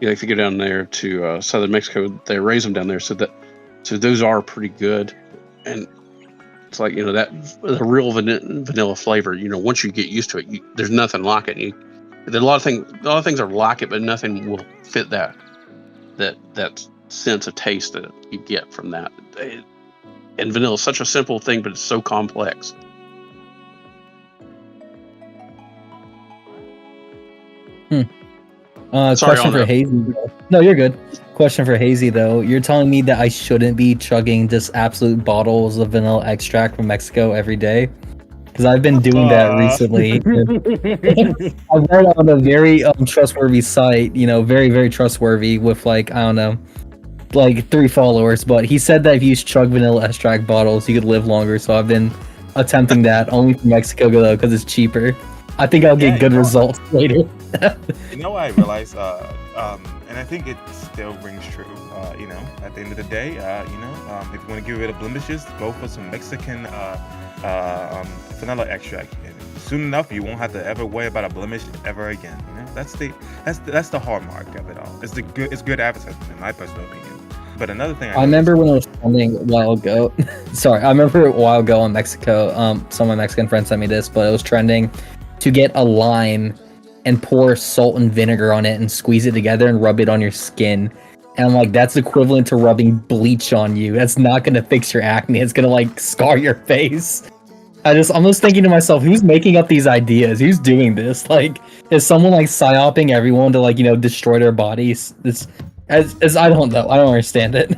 if you go down there to southern Mexico, they raise them down there, so those are pretty good. And it's like that the real vanilla flavor. Once you get used to it, there's nothing like it. There's a lot of things are like it, but nothing will fit that sense of taste that you get from that. And vanilla is such a simple thing, but it's so complex. Question for Hazy. No, you're good. Question for Hazy though. You're telling me that I shouldn't be chugging just absolute bottles of vanilla extract from Mexico every day? Because I've been doing that recently. I've read on a very trustworthy site, very, very trustworthy with like, I don't know, like 3 followers. But he said that if you use chug vanilla extract bottles, you could live longer. So I've been attempting that only from Mexico though, because it's cheaper. I think I'll get good results later. I realized, and I think it still rings true. At the end of the day, if you want to get rid of blemishes, go for some Mexican vanilla extract. And soon enough, you won't have to ever worry about a blemish ever again. That's the hallmark of it all. It's good advertising, in my personal opinion. But another thing, I remember when it was trending a while ago. Sorry, I remember a while ago in Mexico. Some of my Mexican friends sent me this, but it was trending to get a lime and pour salt and vinegar on it and squeeze it together and rub it on your skin. And I'm like, that's equivalent to rubbing bleach on you. That's not going to fix your acne. It's going to like scar your face. I'm just thinking to myself, who's making up these ideas? Who's doing this? Like, is someone like psyoping everyone to like, destroy their bodies? As I don't know. I don't understand it.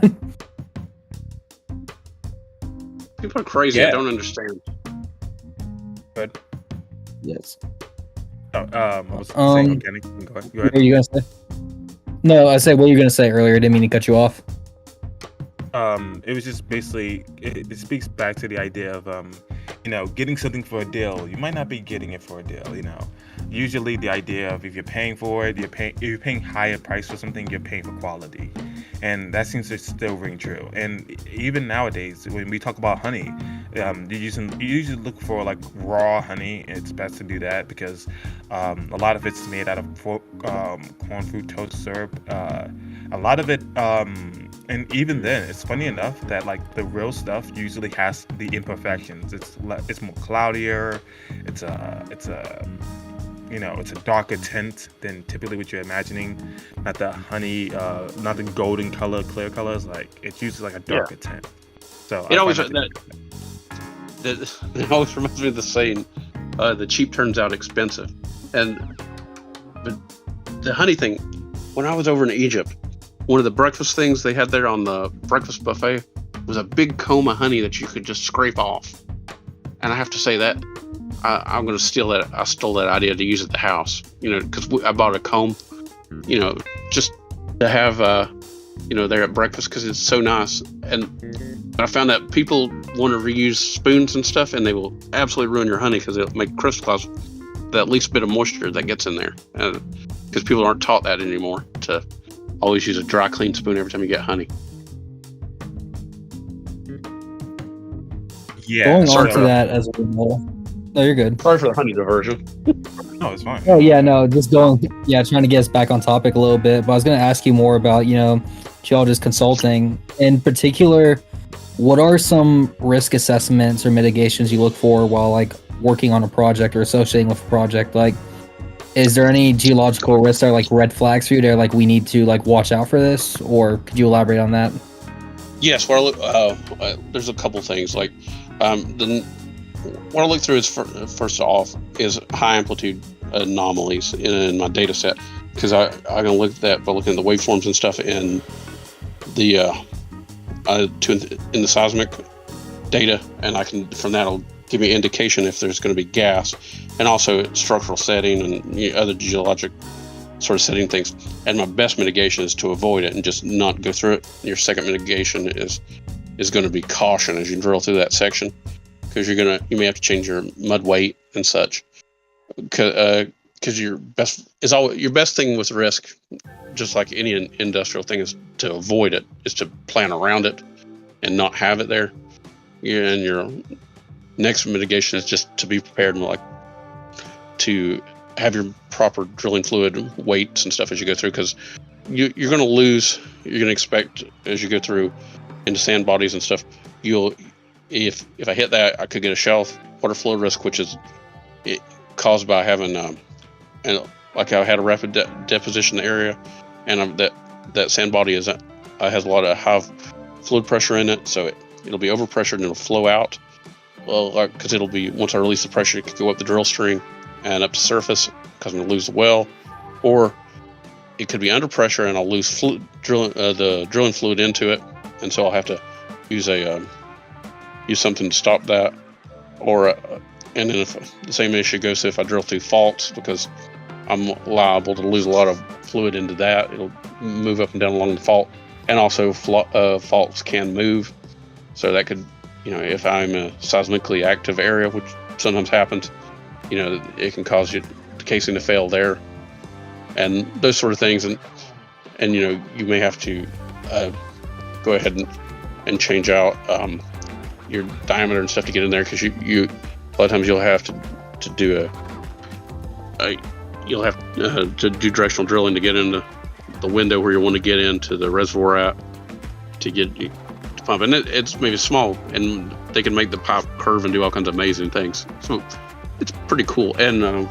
People are crazy. Yeah. I don't understand. Good. Yes. I was saying, okay, go ahead. What are you gonna say? No, I said what were you gonna say earlier. I didn't mean to cut you off. It was just basically it speaks back to the idea of getting something for a deal. You might not be getting it for a deal. Usually the idea of if you're paying for it, if you're paying higher price for something, you're paying for quality, and that seems to still ring true. And even nowadays, when we talk about honey, you usually look for like raw honey. It's best to do that because a lot of it's made out of corn fructose syrup. A lot of it, and even then, it's funny enough that like the real stuff usually has the imperfections. It's more cloudier. It's a darker tint than typically what you're imagining. Not the honey, not the golden color, clear colors. Like it's usually like a darker tint. So it always it always reminds me of the saying, "The cheap turns out expensive." But the honey thing, when I was over in Egypt, one of the breakfast things they had there on the breakfast buffet was a big comb of honey that you could just scrape off. And I have to say that I'm going to steal that. I stole that idea to use at the house, because I bought a comb, just to have there at breakfast because it's so nice. And I found that people want to reuse spoons and stuff, and they will absolutely ruin your honey because it'll make crystallize that least bit of moisture that gets in there. Because people aren't taught that anymore, to always use a dry, clean spoon every time you get honey. Yeah. Going on to that as well. No, you're good. Sorry for the honey diversion. No, it's fine. Oh yeah, no, just trying to get us back on topic a little bit. But I was going to ask you more about, geologist consulting. In particular, what are some risk assessments or mitigations you look for while like working on a project or associating with a project? Like, is there any geological risks that are like red flags for you? They're like, we need to like watch out for this, or could you elaborate on that? Yes, there's a couple things. Like, what I look through is first off is high amplitude anomalies in my data set, because I can look at that by looking at the waveforms and stuff in the in the seismic data, and I can from that it'll give me an indication if there's going to be gas, and also structural setting and other geologic sort of setting things. And my best mitigation is to avoid it and just not go through it. Your second mitigation is going to be caution as you drill through that section, because you may have to change your mud weight and such. Because your best thing with risk, just like any industrial thing, is to avoid it, is to plan around it and not have it there. And your next mitigation is just to be prepared and like to have your proper drilling fluid weights and stuff as you go through, because you're going to expect as you go through into sand bodies and stuff, if I hit that, I could get a shelf water flow risk, which is caused by having and like I had a rapid deposition area, and that sand body has a lot of high fluid pressure in it, so it'll be overpressured and it'll flow out. Well, because it'll be, once I release the pressure, it could go up the drill string and up to surface because I'm going to lose the well, or it could be under pressure and I'll lose the drilling fluid into it, and so I'll have to use something to stop that. Or and then if the same issue goes if I drill through faults, because I'm liable to lose a lot of fluid into that. It'll move up and down along the fault, and also faults can move, so that could, if I'm a seismically active area, which sometimes happens, it can cause the casing to fail there, and those sort of things. And you may have to go ahead and change out your diameter and stuff to get in there, because you a lot of times you'll have to do you'll have to do directional drilling to get into the window where you want to get into the reservoir at to get to pump. And it's maybe small, and they can make the pipe curve and do all kinds of amazing things. So it's pretty cool. And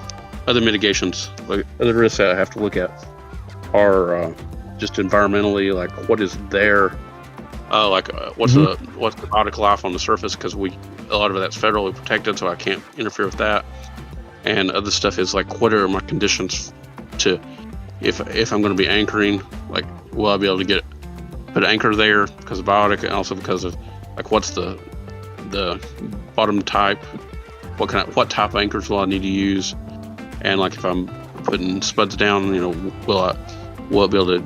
other mitigations, like other risks that I have to look at, are just environmentally, like what is there, what's the aquatic life on the surface, because a lot of that's federally protected, so I can't interfere with that. And other stuff is like, what are my conditions to, if I'm going to be anchoring, like, will I be able to put an anchor there because of biotic, and also because of like what's the bottom type, what type of anchors will I need to use, and like if I'm putting spuds down, will I be able to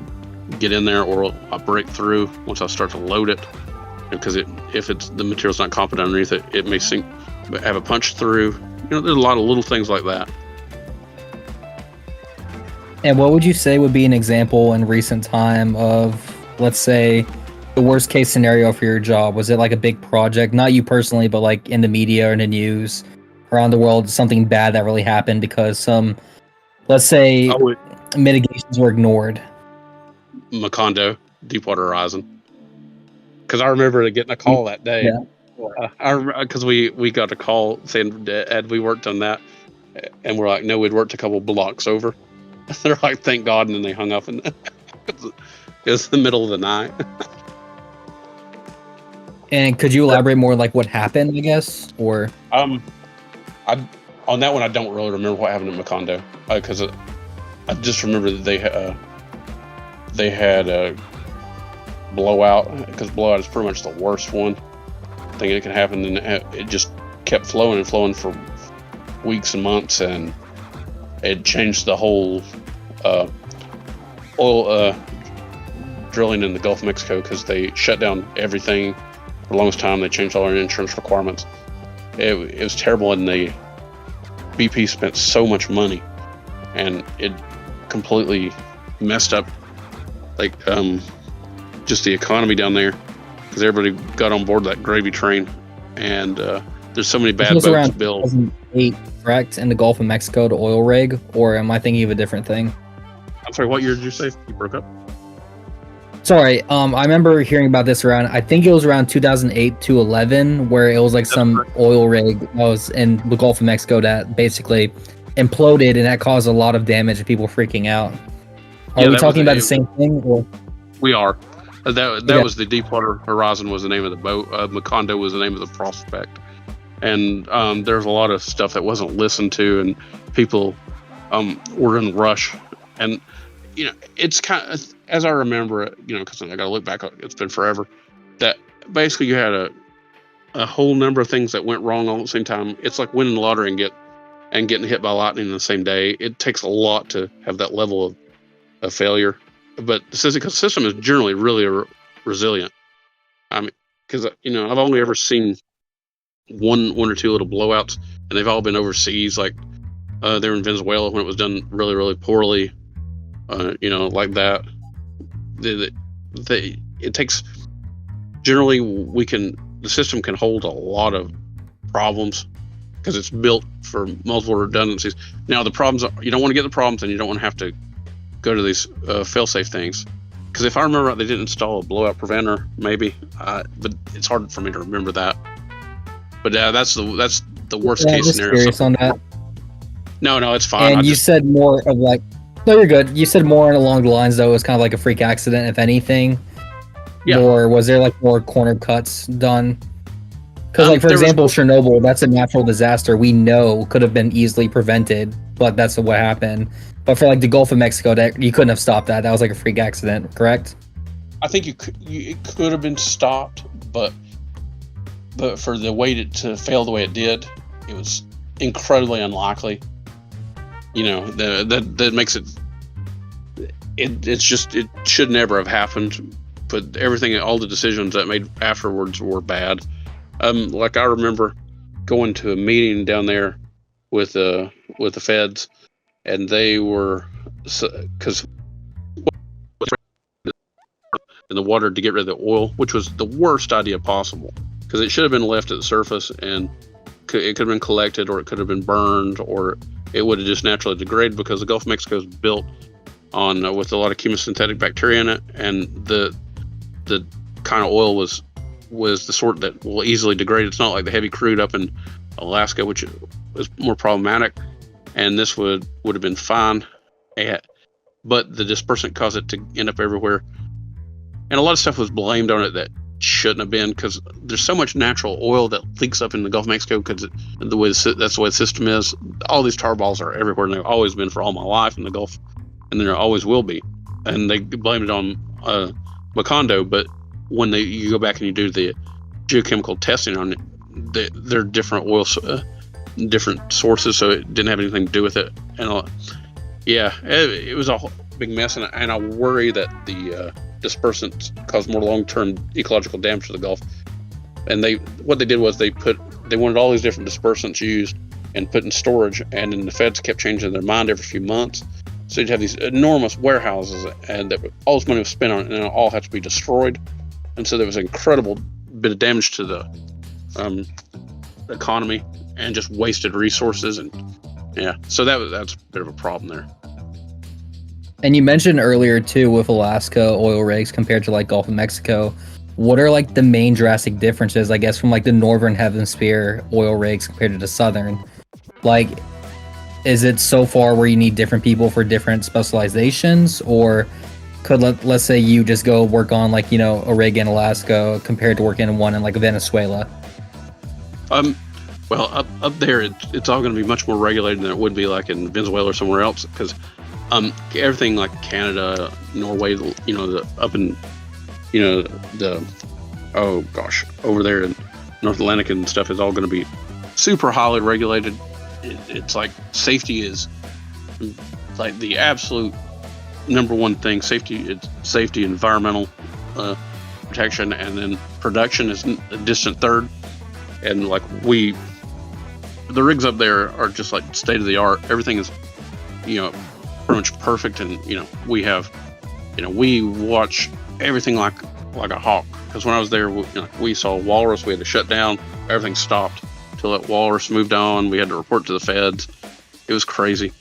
get in there, or will I break through once I start to load it? Because if the material's not competent underneath it, it may sink, have a punch through. There's a lot of little things like that. And what would you say would be an example in recent time of, let's say, the worst case scenario for your job? Was it like a big project, not you personally, but like in the media or in the news around the world, something bad that really happened because some, let's say, mitigations were ignored? Macondo, Deepwater Horizon. Because I remember getting a call that day. Yeah. Because we got a call saying, "Ed, we worked on that," and we're like, "No, we'd worked a couple blocks over." They're like, "Thank God," and then they hung up, and it was the middle of the night. And could you elaborate more, like what happened, I guess, or? On that one, I don't really remember what happened at Macondo, because I just remember that they had a blowout, because blowout is pretty much the worst one thing that can happen, and it just kept flowing and flowing for weeks and months, and it changed the whole oil drilling in the Gulf of Mexico because they shut down everything for the longest time. They changed all their insurance requirements. It was terrible, and the BP spent so much money, and it completely messed up, like, just the economy down there, because everybody got on board that gravy train, and there's so many bad boats built. 2008, correct, in the Gulf of Mexico, the oil rig, or am I thinking of a different thing? I'm sorry, what year did you say? You broke up? Sorry, I remember hearing about this around, I think it was around 2008 to 11, where it was like some oil rig that was in the Gulf of Mexico that basically imploded, and that caused a lot of damage and people freaking out. Are we talking about the same thing? Or? We are. That was the Deepwater Horizon was the name of the boat. Macondo was the name of the prospect. And there's a lot of stuff that wasn't listened to, and people were in rush. And, it's kind of, as I remember it, because I got to look back, it's been forever, that basically you had a whole number of things that went wrong all at the same time. It's like winning the lottery and getting hit by lightning the same day. It takes a lot to have that level of failure. But the system is generally really resilient. I mean, because, I've only ever seen one or two little blowouts, and they've all been overseas. Like they were in Venezuela when it was done really, really poorly. Like that. It takes, generally the system can hold a lot of problems because it's built for multiple redundancies. Now the problems are, you don't want to get the problems, and you don't want to have to go to these fail-safe things. Because if I remember right, they didn't install a blowout preventer, maybe, but it's hard for me to remember that. But that's the worst case scenario. Curious on that. No, it's fine. And you said more of like, no, you're good. You said more along the lines though it was kind of like a freak accident, if anything. Yeah. Or was there like more corner cuts done? Because like for example, Chernobyl, that's a natural disaster we know could have been easily prevented, but that's what happened. But for like the Gulf of Mexico, that you couldn't have stopped that. That was like a freak accident, correct? I think it could have been stopped, but for the way to fail the way it did, it was incredibly unlikely. That makes it. It's just, it should never have happened. But all the decisions that made afterwards were bad. Like I remember going to a meeting down there with the feds, and they were, because in the water to get rid of the oil, which was the worst idea possible, because it should have been left at the surface, and it could have been collected, or it could have been burned, or it would have just naturally degraded, because the Gulf of Mexico is built on with a lot of chemosynthetic bacteria in it, and the kind of oil was the sort that will easily degrade. It's not like the heavy crude up in Alaska, which was more problematic, and this would have been fine. But the dispersant caused it to end up everywhere, and a lot of stuff was blamed on it that shouldn't have been, because there's so much natural oil that leaks up in the Gulf of Mexico because that's the way the system is. All these tar balls are everywhere, and they've always been for all my life in the Gulf, and there always will be. And they blamed it on Macondo, but when you go back and you do the geochemical testing on it, they're different oils, different sources, so it didn't have anything to do with it. And it was a big mess, and I worry that the dispersants cause more long-term ecological damage to the Gulf. And what they did was they wanted all these different dispersants used and put in storage, and then the feds kept changing their mind every few months. So you'd have these enormous warehouses, and all this money was spent on it, and it all had to be destroyed. And so there was an incredible bit of damage to the economy and just wasted resources. And so that's a bit of a problem there. And you mentioned earlier too with Alaska oil rigs compared to like Gulf of Mexico, what are like the main drastic differences, I guess, from like the northern hemisphere oil rigs compared to the southern? Like, is it so far where you need different people for different specializations, or could let's say you just go work on like, a rig in Alaska compared to working in one in like Venezuela? Well, up there, it's all going to be much more regulated than it would be like in Venezuela or somewhere else, because everything like Canada, Norway, up in, over there in North Atlantic and stuff is all going to be super highly regulated. It's like safety is like the absolute number one thing. Safety, it's safety, environmental protection, and then production is a distant third. And like the rigs up there are just like state of the art. Everything is, pretty much perfect. And we have, we watch everything like a hawk. Because when I was there, we saw a walrus. We had to shut down. Everything stopped till that walrus moved on. We had to report to the feds. It was crazy.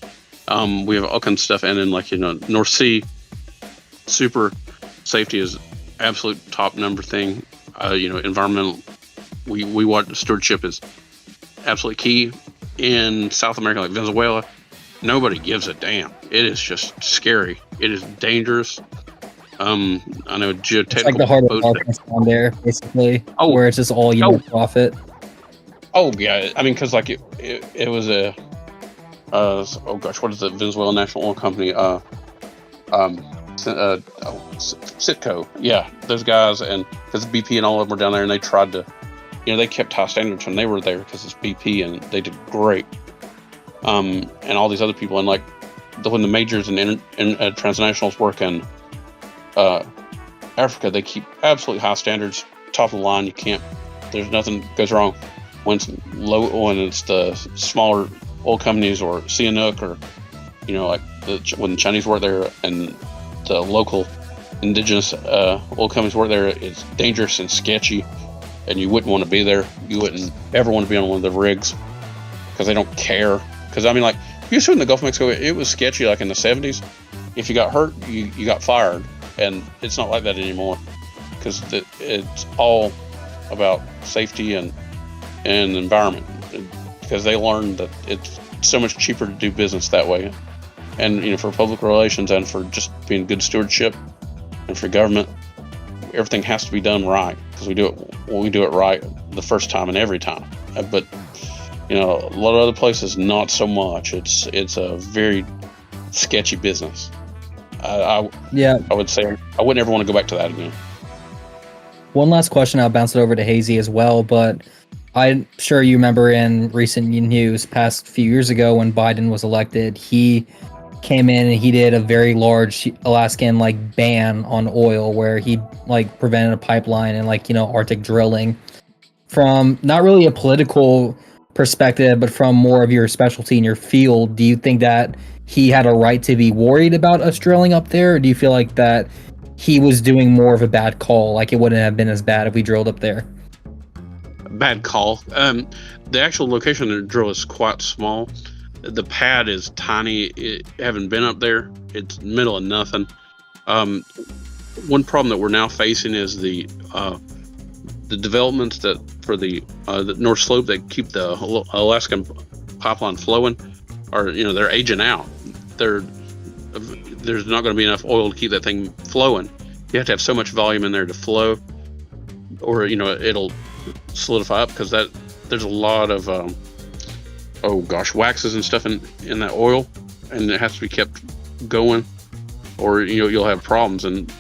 We have all kinds of stuff, and then North Sea, super safety is absolute top number thing. Environmental, we watch stewardship is absolutely key. In South America, like Venezuela, nobody gives a damn. It is just scary. It is dangerous. I know geotechnical. It's like the heart of darkness down there, basically. Where it's just all profit. Oh yeah, I mean, because like it was a. What is the Venezuela National Oil Company? Citco. Yeah, those guys, and because BP and all of them were down there, and they tried to, they kept high standards when they were there because it's BP, and they did great. And all these other people, and like when the majors and transnationals work in Africa, they keep absolutely high standards, top of the line. There's nothing goes wrong. When it's the smaller oil companies or CNOOC or like when the Chinese work there and the local indigenous oil companies work there, it's dangerous and sketchy, and you wouldn't want to be there. You wouldn't ever want to be on one of the rigs because they don't care. Because I mean, like you see in the Gulf of Mexico, it was sketchy. Like in the 70s, if you got hurt, you got fired, and it's not like that anymore because it's all about safety and environment. Because they learned that it's so much cheaper to do business that way, and for public relations and for just being good stewardship, and for government, everything has to be done right because we do it right the first time and every time. But a lot of other places not so much. It's a very sketchy business. I would say I wouldn't ever want to go back to that again. One last question, I'll bounce it over to Hazy as well, but I'm sure you remember in recent news past few years ago when Biden was elected, he came in and he did a very large Alaskan ban on oil where he prevented a pipeline and Arctic drilling. From not really a political perspective, but from more of your specialty in your field, do you think that he had a right to be worried about us drilling up there, or do you feel like that he was doing more of a bad call, like it wouldn't have been as bad if we drilled up there? Bad call. The actual location of the drill is quite small. The pad is tiny. Having been up there, it's middle of nothing. One problem that we're now facing is the developments that for the North Slope that keep the Alaskan pipeline flowing are they're aging out. There's not going to be enough oil to keep that thing flowing. You have to have so much volume in there to flow, or it'll solidify up because there's a lot of waxes and stuff in that oil, and it has to be kept going, or you'll have problems. And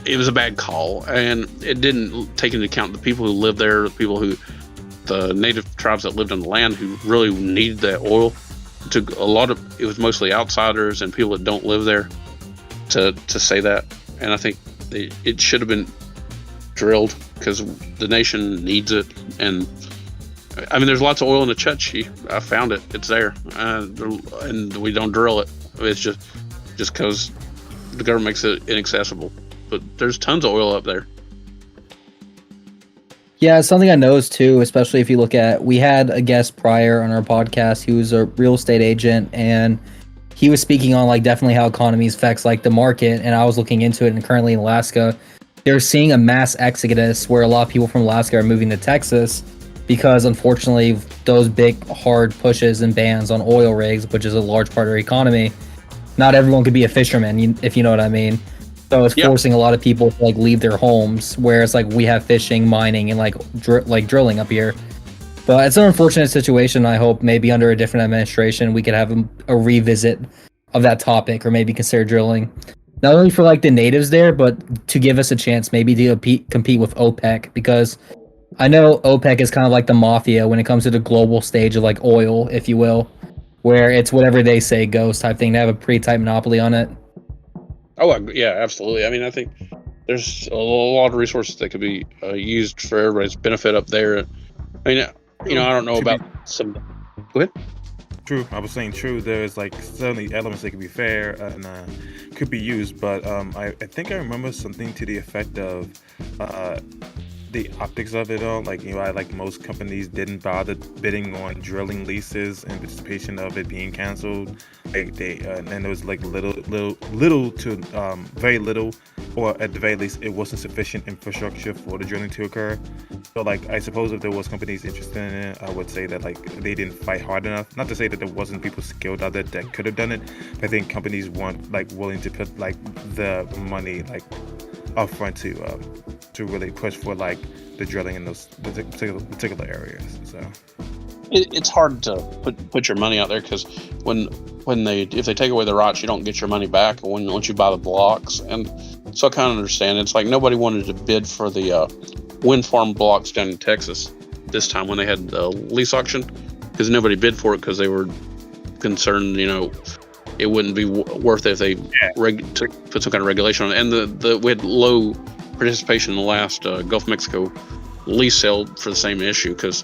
it was a bad call, and it didn't take into account the people who live there, the native tribes that lived on the land who really needed that oil. It was mostly outsiders and people that don't live there to say that. And I think it should have been drilled because the nation needs it. And I mean, there's lots of oil in the Chukchi. I found it. It's there. And we don't drill it. It's just because the government makes it inaccessible. But there's tons of oil up there. Yeah, it's something I noticed too, especially if you look at, we had a guest prior on our podcast who was a real estate agent, and he was speaking on definitely how economies affects the market, and I was looking into it, and currently in Alaska, they're seeing a mass exodus where a lot of people from Alaska are moving to Texas because unfortunately those big hard pushes and bans on oil rigs, which is a large part of our economy, not everyone could be a fisherman, if you know what I mean. So it's forcing a lot of people to leave their homes, whereas we have fishing, mining, and drilling up here. But it's an unfortunate situation. I hope maybe under a different administration we could have a revisit of that topic, or maybe consider drilling, not only for the natives there, but to give us a chance maybe to compete with OPEC, because I know OPEC is kind of the mafia when it comes to the global stage of oil, if you will, where it's whatever they say goes type thing. They have a pretty tight monopoly on it. Yeah, absolutely. I mean, I think there's a lot of resources that could be used for everybody's benefit up there. I mean, I don't know about some. Go ahead. True. I was saying true. There's like certainly elements that could be fair and could be used, but I think I remember something to the effect of the optics of it all. Like, I like most companies didn't bother bidding on drilling leases in anticipation of it being canceled. And there was like little to very little, or at the very least, it wasn't sufficient infrastructure for the drilling to occur. So like, I suppose if there was companies interested in it, I would say that like they didn't fight hard enough. Not to say that there wasn't people skilled out there that could have done it, but I think companies weren't like willing to put like the money like upfront to really push for like the drilling in those particular areas. So it's hard to put your money out there, because if they take away the rights, you don't get your money back once you buy the blocks. And so I kind of understand. It's like nobody wanted to bid for the wind farm blocks down in Texas this time when they had the lease auction, because nobody bid for it because they were concerned, it wouldn't be worth it if they put some kind of regulation on it. And we had low participation in the last Gulf of Mexico lease sale for the same issue, because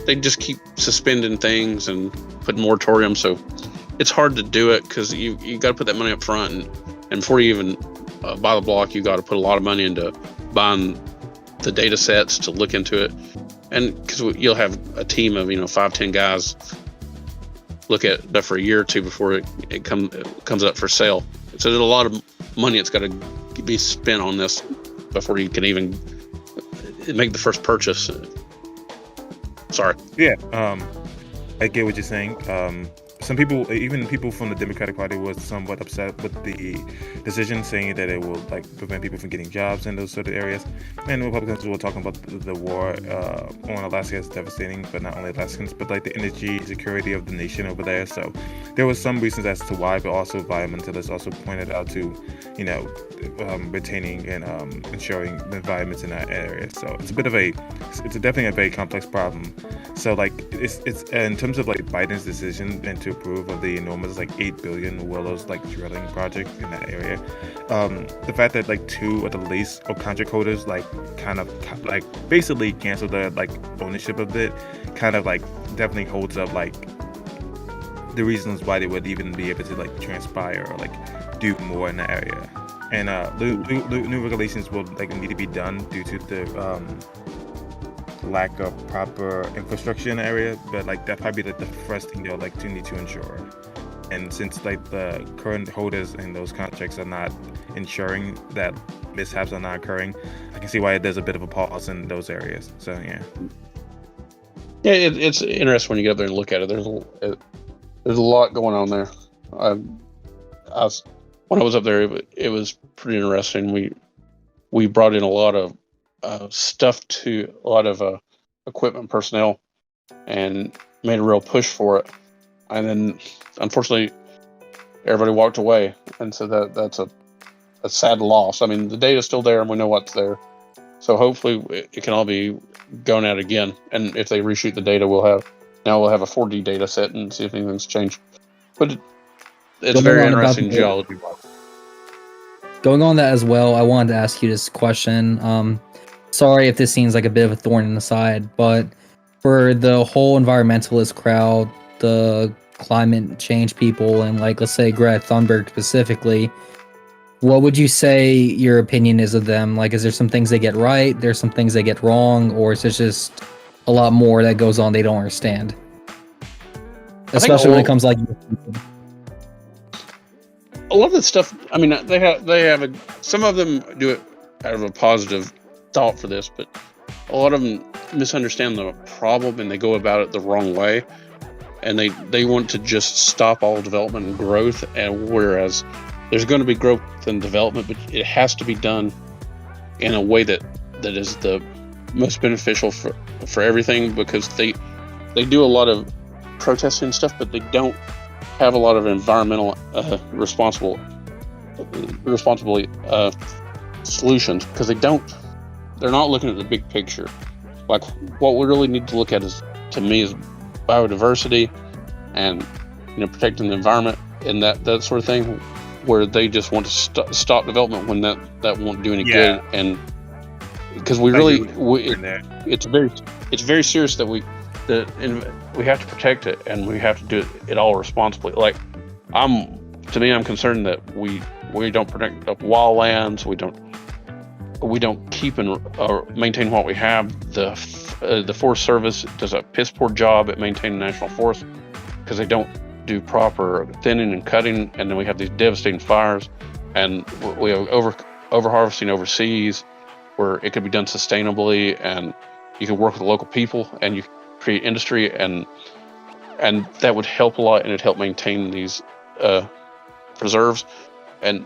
they just keep suspending things and put moratorium. So it's hard to do it, because you got to put that money up front, and before you even buy the block, you got to put a lot of money into buying the data sets to look into it. And because you'll have a team of 5-10 guys look at that for a year or two before it comes up for sale. So there's a lot of money that's got to be spent on this before you can even make the first purchase. Sorry. Yeah, I get what you're saying. Some people, even people from the Democratic Party, was somewhat upset with the decision, saying that it will like prevent people from getting jobs in those sort of areas. And Republicans were talking about the war on Alaska is devastating, but not only Alaskans, but like the energy security of the nation over there. So there was some reasons as to why, but also environmentalists also pointed out to, retaining and ensuring the environments in that area. So it's definitely a very complex problem. So like it's in terms of like Biden's decision and to approve of the enormous like $8 billion Willows like drilling project in that area, the fact that like 2 of the lease or contract holders like kind of like basically canceled their like ownership of it, kind of like definitely holds up like the reasons why they would even be able to like transpire or like do more in the area. And new regulations will like need to be done due to the lack of proper infrastructure in the area, but like that probably the first thing they'll like to need to ensure. And since like the current holders in those contracts are not ensuring that mishaps are not occurring, I can see why there's a bit of a pause in those areas. So yeah, it's interesting when you get up there and look at it. There's a lot going on there. When I was up there, it was pretty interesting. We brought in a lot of stuff to a lot of equipment personnel and made a real push for it. And then, unfortunately, everybody walked away. And so that's a sad loss. I mean, the data's still there and we know what's there. So hopefully it can all be going out again. And if they reshoot the data, we'll have a 4D data set and see if anything's changed. But it's very interesting geology. Going on that as well, I wanted to ask you this question. Sorry if this seems like a bit of a thorn in the side, but for the whole environmentalist crowd, the climate change people, and like, let's say Greta Thunberg specifically, what would you say your opinion is of them? Like, is there some things they get right? There's some things they get wrong, or is it just a lot more that goes on they don't understand? Especially when it comes like a lot of the stuff. I mean, they have some of them do it out of a positive thought for this, but a lot of them misunderstand the problem and they go about it the wrong way, and they want to just stop all development and growth. And whereas there's going to be growth and development, but it has to be done in a way that is the most beneficial for everything, because they do a lot of protesting and stuff, but they don't have a lot of environmental responsibly solutions, because they're not looking at the big picture. Like, what we really need to look at is biodiversity and protecting the environment and that sort of thing. where they just want to stop development when that won't do any Yeah. good, and because it's very serious that we have to protect it, and we have to do it all responsibly. Like I'm concerned that we don't protect wildlands. We don't keep and maintain what we have. The Forest Service does a piss poor job at maintaining national forests because they don't do proper thinning and cutting, and then we have these devastating fires, and we have over harvesting overseas, where it could be done sustainably, and you can work with the local people, and you create industry, and that would help a lot, and it'd help maintain these preserves. And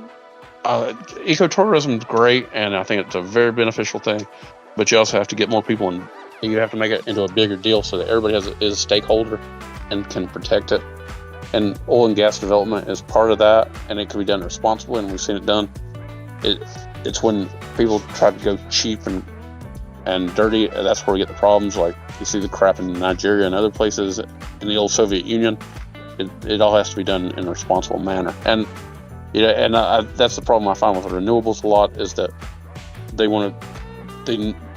ecotourism is great, and I think it's a very beneficial thing, but you also have to get more people in. You have to make it into a bigger deal so that everybody is a stakeholder and can protect it. And oil and gas development is part of that, and it can be done responsibly, and we've seen it done. It's when people try to go cheap and dirty, that's where we get the problems. Like you see the crap in Nigeria and other places in the old Soviet Union. It all has to be done in a responsible manner. And that's the problem I find with renewables a lot, is that they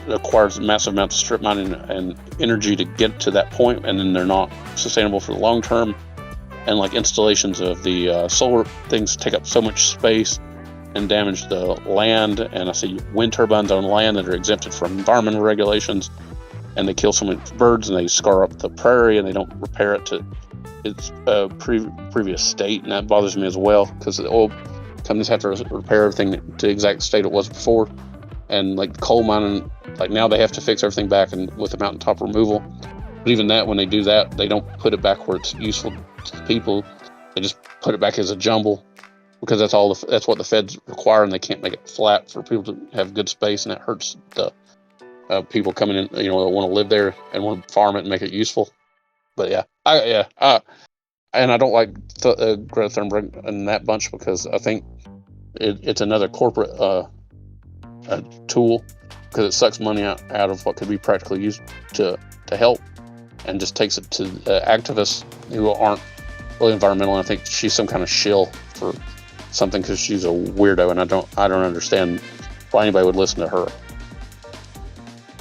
acquire massive amounts of strip mining and energy to get to that point, and then they're not sustainable for the long term. And like installations of the solar things take up so much space and damage the land. And I see wind turbines on land that are exempted from environmental regulations, and they kill so many birds, and they scar up the prairie, and they don't repair it to its previous state. And that bothers me as well, because the oil companies have to repair everything to the exact state it was before. And like coal mining, like now they have to fix everything back and with the mountaintop removal. But even that, when they do that, they don't put it back where it's useful to people. They just put it back as a jumble, because that's what the feds require, and they can't make it flat for people to have good space, and that hurts the people coming in, that want to live there and want to farm it and make it useful. But and I don't like Greta Thunberg and that bunch, because I think it's another corporate tool, because it sucks money out of what could be practically used to help, and just takes it to activists who aren't really environmental. And I think she's some kind of shill for something, because she's a weirdo, and I don't understand why anybody would listen to her.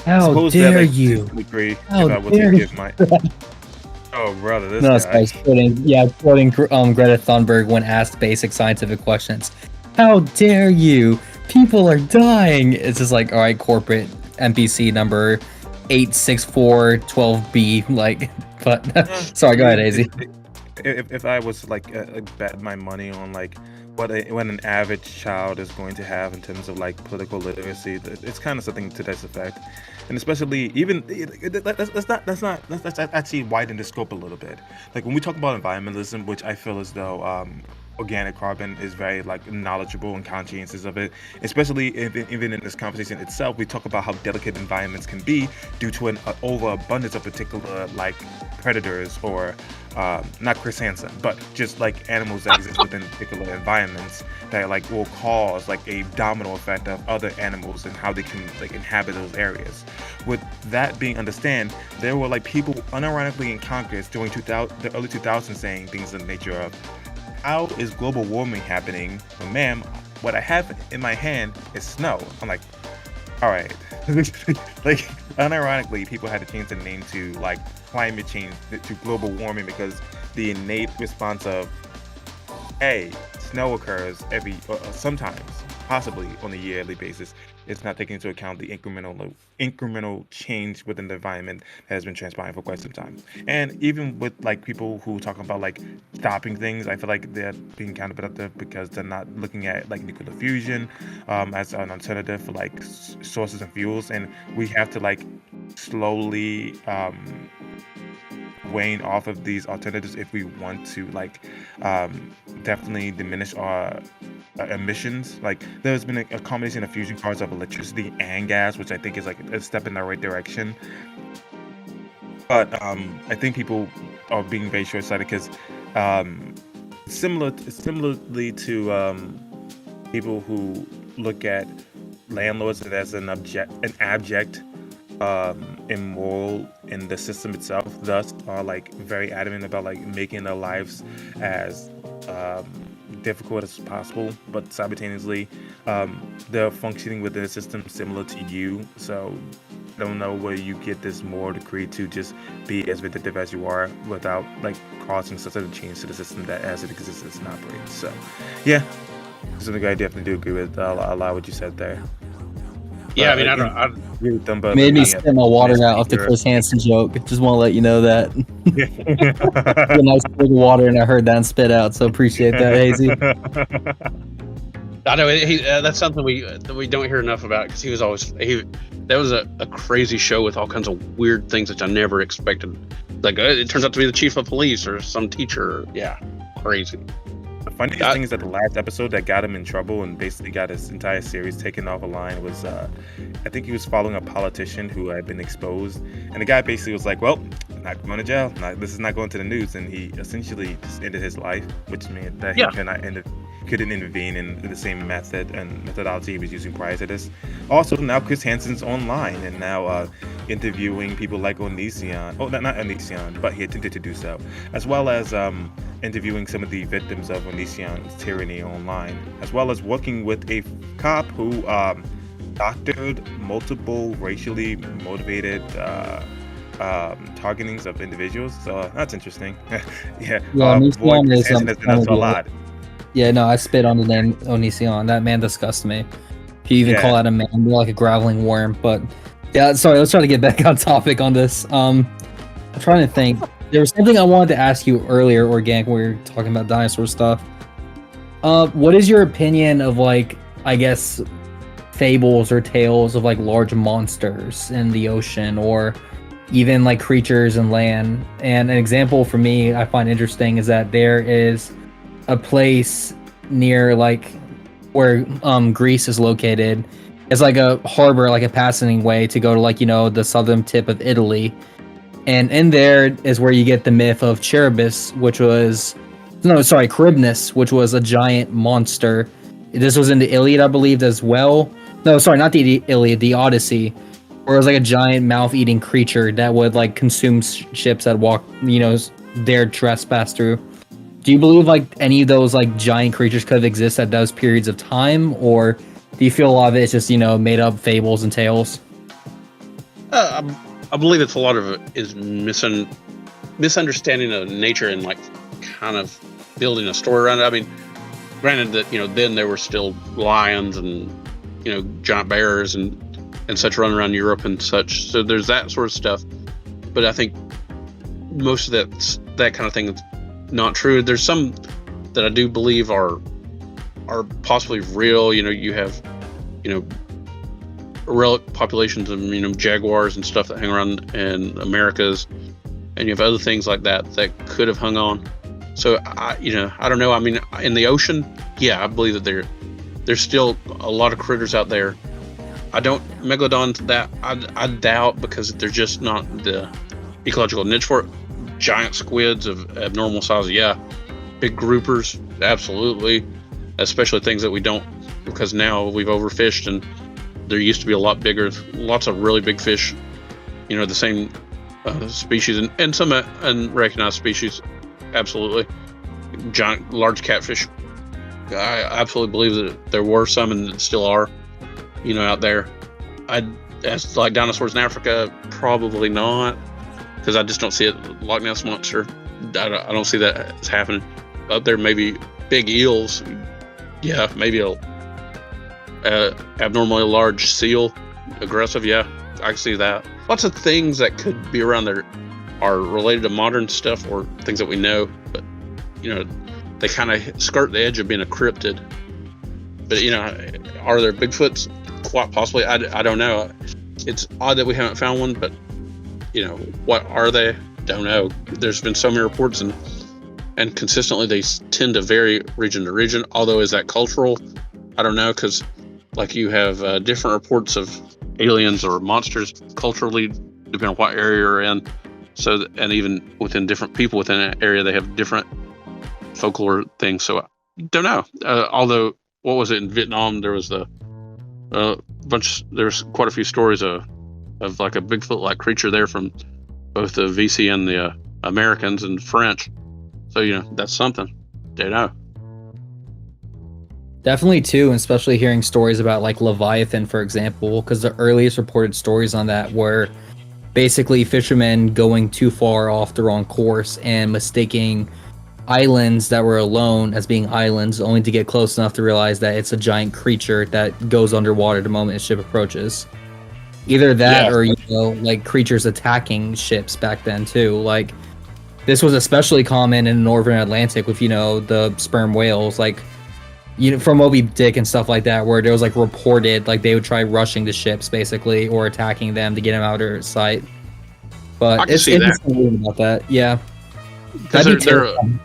How dare you? Agree How if I was dare to you? give my oh brother, this No, guy. it's quoting Greta Thunberg when asked basic scientific questions. How dare you? People are dying. It's just like, all right, corporate NPC number 86412B. Like, but sorry, go ahead, AZ. If I was like bet my money on like what an average child is going to have in terms of like political literacy, it's kind of something to this effect. And especially even let's actually widen the scope a little bit. Like when we talk about environmentalism, which I feel as though organic carbon is very like knowledgeable and conscientious of it, especially even in this conversation itself. We talk about how delicate environments can be due to an overabundance of particular like predators, or not Chris Hansen, but just like animals that exist within particular environments that like will cause like a domino effect of other animals and how they can like inhabit those areas. With that being understand, there were like people unironically in Congress during the early 2000s saying things in the nature of, how is global warming happening? Well, ma'am, what I have in my hand is snow. I'm like, all right. Like, unironically, people had to change the name to like climate change to global warming, because the innate response of, hey, snow occurs sometimes, possibly on a yearly basis. It's not taking into account the incremental change within the environment that has been transpiring for quite some time. And even with like people who talk about like stopping things, I feel like they're being counterproductive, because they're not looking at like nuclear fusion as an alternative for like sources of fuels, and we have to like slowly wane off of these alternatives if we want to like definitely diminish our emissions. Like there's been a combination of fusion cars of electricity and gas, which I think is like a step in the right direction. But I think people are being very short-sighted, because similarly to people who look at landlords as an abject immoral in the system itself, thus are like very adamant about like making their lives as difficult as possible, but simultaneously, they're functioning within a system similar to you. So I don't know where you get this moral degree to just be as vindictive as you are without like causing such a change to the system that as it exists and operates. So yeah, something I definitely do agree with a lot what you said there. Yeah, I But mean, I agree with them, but Made me looking at spit my water this out with the picture- Chris Hansen joke. Just want to let you know that. A nice big of water, and I heard that and spit out. So appreciate that, Hazy. I know that's something we don't hear enough about, because he was always that was a crazy show with all kinds of weird things that I never expected. Like it turns out to be the chief of police or some teacher. Yeah, crazy. The funniest thing is that the last episode that got him in trouble and basically got his entire series taken off a line was, I think he was following a politician who had been exposed, and the guy basically was like, "Well, not going to jail. This is not going to the news," and he essentially just ended his life, which meant that he couldn't intervene in the same method and methodology he was using prior to this. Also, now Chris Hansen's online and now interviewing people like Onision. Oh, not Onision, but he attempted to do so, as well as interviewing some of the victims of Onision's tyranny online, as well as working with a cop who doctored multiple racially motivated targetings of individuals. So that's interesting. Yeah, boy, Chris Hansen has been up to a lot. Yeah, no, I spit on the name Onision. That man disgusts me. If you even call that a man, you're like a groveling worm. But yeah, sorry, let's try to get back on topic on this. I'm trying to think. There was something I wanted to ask you earlier, Organic, when we were talking about dinosaur stuff. What is your opinion of, like, I guess, fables or tales of, like, large monsters in the ocean, or even, like, creatures in land? And an example for me I find interesting is that there is a place near, like, where Greece is located. It's like a harbor, like a passing way to go to, like, you know, the southern tip of Italy. And in there is where you get the myth of Charybdis, Charybdis, which was a giant monster. This was in the Iliad, I believe, as well. No, sorry, not the Iliad, the Odyssey, where it was like a giant mouth-eating creature that would, like, consume ships that walk, you know, dared trespass through. Do you believe, like, any of those, like, giant creatures could have existed at those periods of time, or do you feel a lot of it is just, you know, made up fables and tales? I believe it's a lot of it is misunderstanding of nature and, like, kind of building a story around it. I mean, granted that, you know, then there were still lions and, you know, giant bears and such running around Europe and such. So there's that sort of stuff. But I think most of that kind of thing is not true. There's some that I do believe are possibly real. You know, you have, you know, relic populations of, you know, jaguars and stuff that hang around in Americas, and you have other things like that could have hung on. So I don't know. I mean, in the ocean, yeah, I believe that there's still a lot of critters out there. Megalodons, that I doubt, because they're just not the ecological niche for it. Giant squids of abnormal size, yeah. Big groupers, absolutely. Especially things that we don't, because now we've overfished, and there used to be a lot bigger, lots of really big fish, you know, the same species and some unrecognized species, absolutely. Giant, large catfish, I absolutely believe that there were some and still are, you know, out there. As like dinosaurs in Africa, probably not, because I just don't see it. Loch Ness Monster, I don't see that as happening. Up there, maybe big eels, yeah, maybe abnormally large seal, aggressive, yeah, I can see that. Lots of things that could be around there are related to modern stuff or things that we know, but, you know, they kind of skirt the edge of being a cryptid. But, you know, are there Bigfoots? Quite possibly. I don't know. It's odd that we haven't found one, but, you know, what are they? Don't know. There's been so many reports, and consistently they tend to vary region to region. Although, is that cultural? I don't know, because like you have different reports of aliens or monsters culturally, depending on what area you're in. So, and even within different people within an area, they have different folklore things. So, I don't know. Although, what was it in Vietnam? There was there's quite a few stories of like a Bigfoot-like creature there from both the VC and the Americans and French. So, you know, that's something. Don't know. Definitely too, and especially hearing stories about like Leviathan, for example, because the earliest reported stories on that were basically fishermen going too far off the wrong course and mistaking islands that were alone as being islands, only to get close enough to realize that it's a giant creature that goes underwater the moment a ship approaches. Either that Yeah. or, like creatures attacking ships back then too. Like this was especially common in the northern Atlantic with, the sperm whales, like, from Moby Dick and stuff like that, where there was like reported, like they would try rushing the ships basically or attacking them to get them out of their sight. But I can it's see that. interesting reading about that. Yeah. Because That'd be they're terrifying.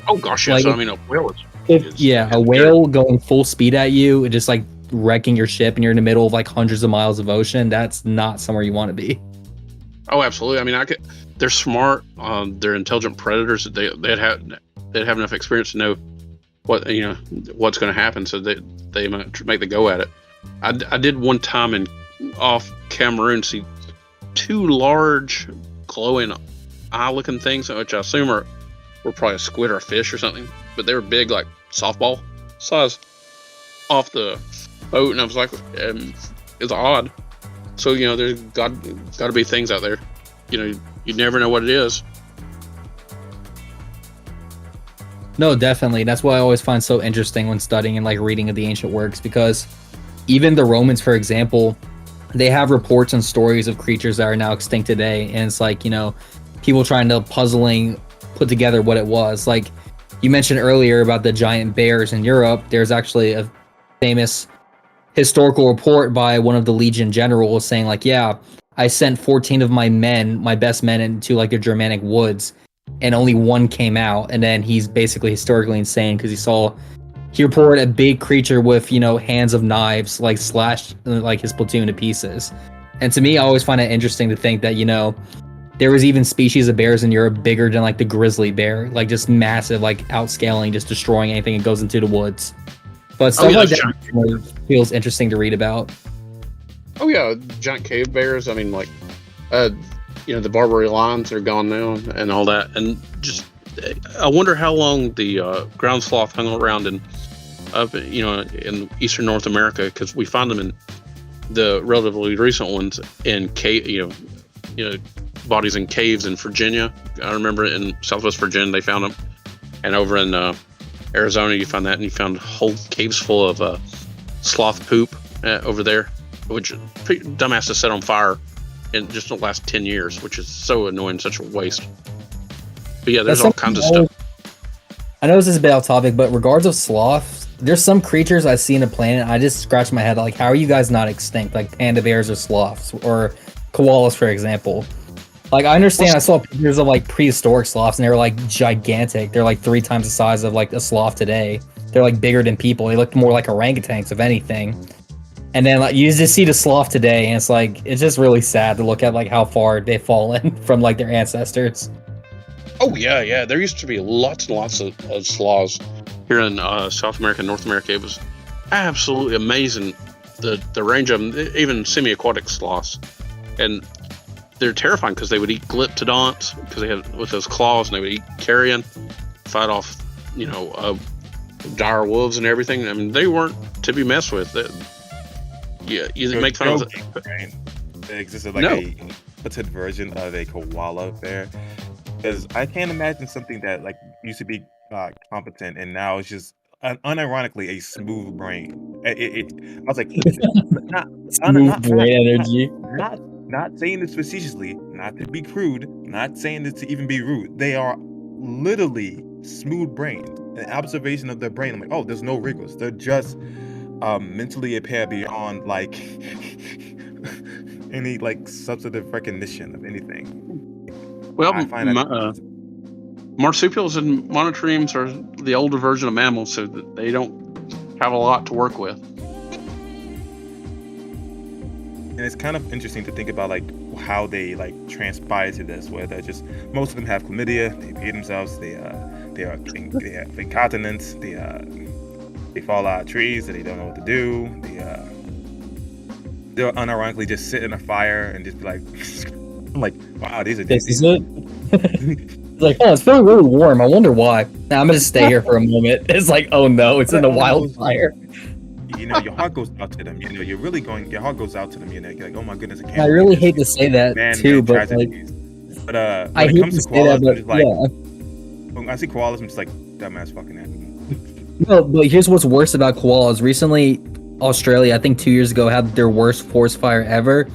oh gosh, yes. Like, I mean, a whale a whale going full speed at you, just like wrecking your ship, and you're in the middle of like hundreds of miles of ocean. That's not somewhere you want to be. Oh, absolutely. I mean, they're smart. They're intelligent predators. They'd have enough experience to know what's going to happen, so they might make the go at it. I did one time off Cameroon see two large glowing eye-looking things, which I assume were probably a squid or a fish or something, but they were big, like softball size, off the boat, and I was like, it's odd. So there's got to be things out there. You never know what it is. No, definitely. That's what I always find so interesting when studying and like reading of the ancient works, because even the Romans, for example, they have reports and stories of creatures that are now extinct today, and it's like, people trying to put together what it was. Like you mentioned earlier about the giant bears in Europe, there's actually a famous historical report by one of the Legion generals saying like, yeah, I sent 14 of my best men, into like the Germanic woods, and only one came out. And then he's basically historically insane because he reported a big creature with, hands of knives, like slashed like his platoon to pieces. And to me, I always find it interesting to think that, there was even species of bears in Europe bigger than like the grizzly bear, like just massive, like outscaling, just destroying anything that goes into the woods. But stuff like that feels interesting to read about. Oh yeah, giant cave bears. I mean, like, the Barbary lions are gone now, and all that. And just, I wonder how long the ground sloth hung around in eastern North America, because we find them in the relatively recent ones in bodies in caves in Virginia. I remember in Southwest Virginia they found them, and over in Arizona you find that, and you found whole caves full of sloth poop over there, which is pretty dumbass to set on fire in just the last 10 years, which is so annoying, such a waste. But yeah, there's all kinds of stuff. I know this is a bit off topic, but regards of sloths, there's some creatures I see in the planet, I just scratch my head like, how are you guys not extinct? Like panda bears or sloths or koalas, for example. Like, I understand, I saw pictures of like prehistoric sloths, and they were like gigantic. They're like 3 times the size of like a sloth today. They're like bigger than people. They look more like orangutans, if anything. And then like you just see the sloth today, and it's just really sad to look at like how far they've fallen from like their ancestors. Oh yeah. There used to be lots and lots of sloths here in South America and North America. It was absolutely amazing, the range of them, even semi-aquatic sloths. And they're terrifying because they would eat glyptodonts, because they had with those claws, and they would eat carrion, fight off, dire wolves and everything. I mean, they weren't to be messed with. You make fun of it. There existed like a limited version of a koala bear, because I can't imagine something that like used to be competent and now it's just unironically a smooth brain. I was like, smooth brain energy. Not saying this facetiously, not to be crude, not saying this to even be rude. They are literally smooth brained. An observation of their brain, I'm like, oh, there's no wrinkles. They're just mentally impaired beyond like any like substantive recognition of anything. Well, marsupials and monotremes are the older version of mammals, so that they don't have a lot to work with. And it's kind of interesting to think about like how they like transpire to this, where they're just, most of them have chlamydia, they pee themselves, they have incontinence, they fall out of trees and they don't know what to do. They'll unironically just sit in a fire and just be like, I'm like, wow, these are this is it. like, oh, it's feeling really warm. I wonder why. Nah, I'm gonna stay here for a moment. It's like, oh no, it's in the wildfire. You know, your heart goes out to them. You know, your heart goes out to them. You know, you're like, oh my goodness, I can't. I really hate to say that too, but like, when I it hate comes to to say that, koalas, but it's like, yeah. when I see koalas, I'm just like, dumbass fucking animal. No, but here's what's worse about koalas. Recently, Australia, I think 2 years ago, had their worst forest fire ever.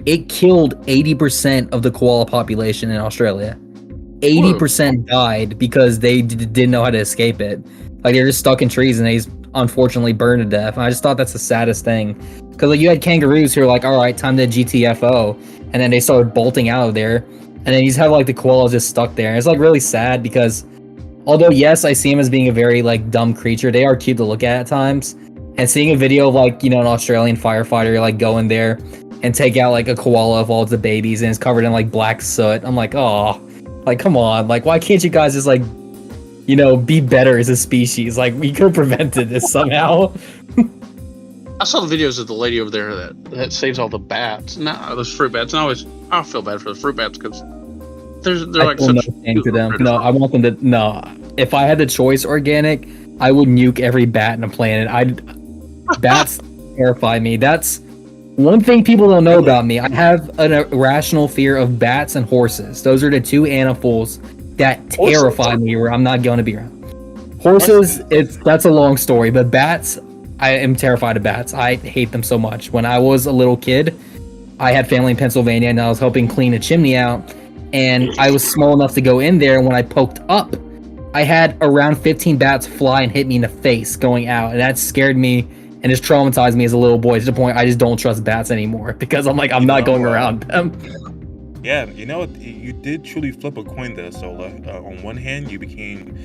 It killed 80% of the koala population in Australia. 80% died because they didn't know how to escape it. Like, they're just stuck in trees and they unfortunately burned to death. And I just thought that's the saddest thing. Because like, you had kangaroos who were like, all right, time to GTFO. And then they started bolting out of there. And then you just have like the koalas just stuck there. And it's like really sad because although, yes, I see them as being a very like dumb creature, they are cute to look at times. And seeing a video of like, you know, an Australian firefighter like going there and take out like a koala of all the babies and it's covered in like black soot. I'm like, oh, like, come on. Like, why can't you guys just like, you know, be better as a species? Like, we could have prevented this somehow. I saw the videos of the lady over there that saves all the bats, those fruit bats. And I feel bad for the fruit bats because they're like such to them. No, I want them to. No, if I had the choice, organic, I would nuke every bat in the planet. Bats terrify me. That's one thing people don't know about me. I have an irrational fear of bats and horses. Those are the two animals that terrify me. Where I'm not going to be around. Horses, that's a long story, but bats, I am terrified of bats. I hate them so much. When I was a little kid, I had family in Pennsylvania, and I was helping clean a chimney out. And I was small enough to go in there, and when I poked up, I had around 15 bats fly and hit me in the face going out, and that scared me and just traumatized me as a little boy to the point I just don't trust bats anymore because I'm like, I'm not going around them. Yeah, you know, you did truly flip a coin there, Sola. On one hand, you became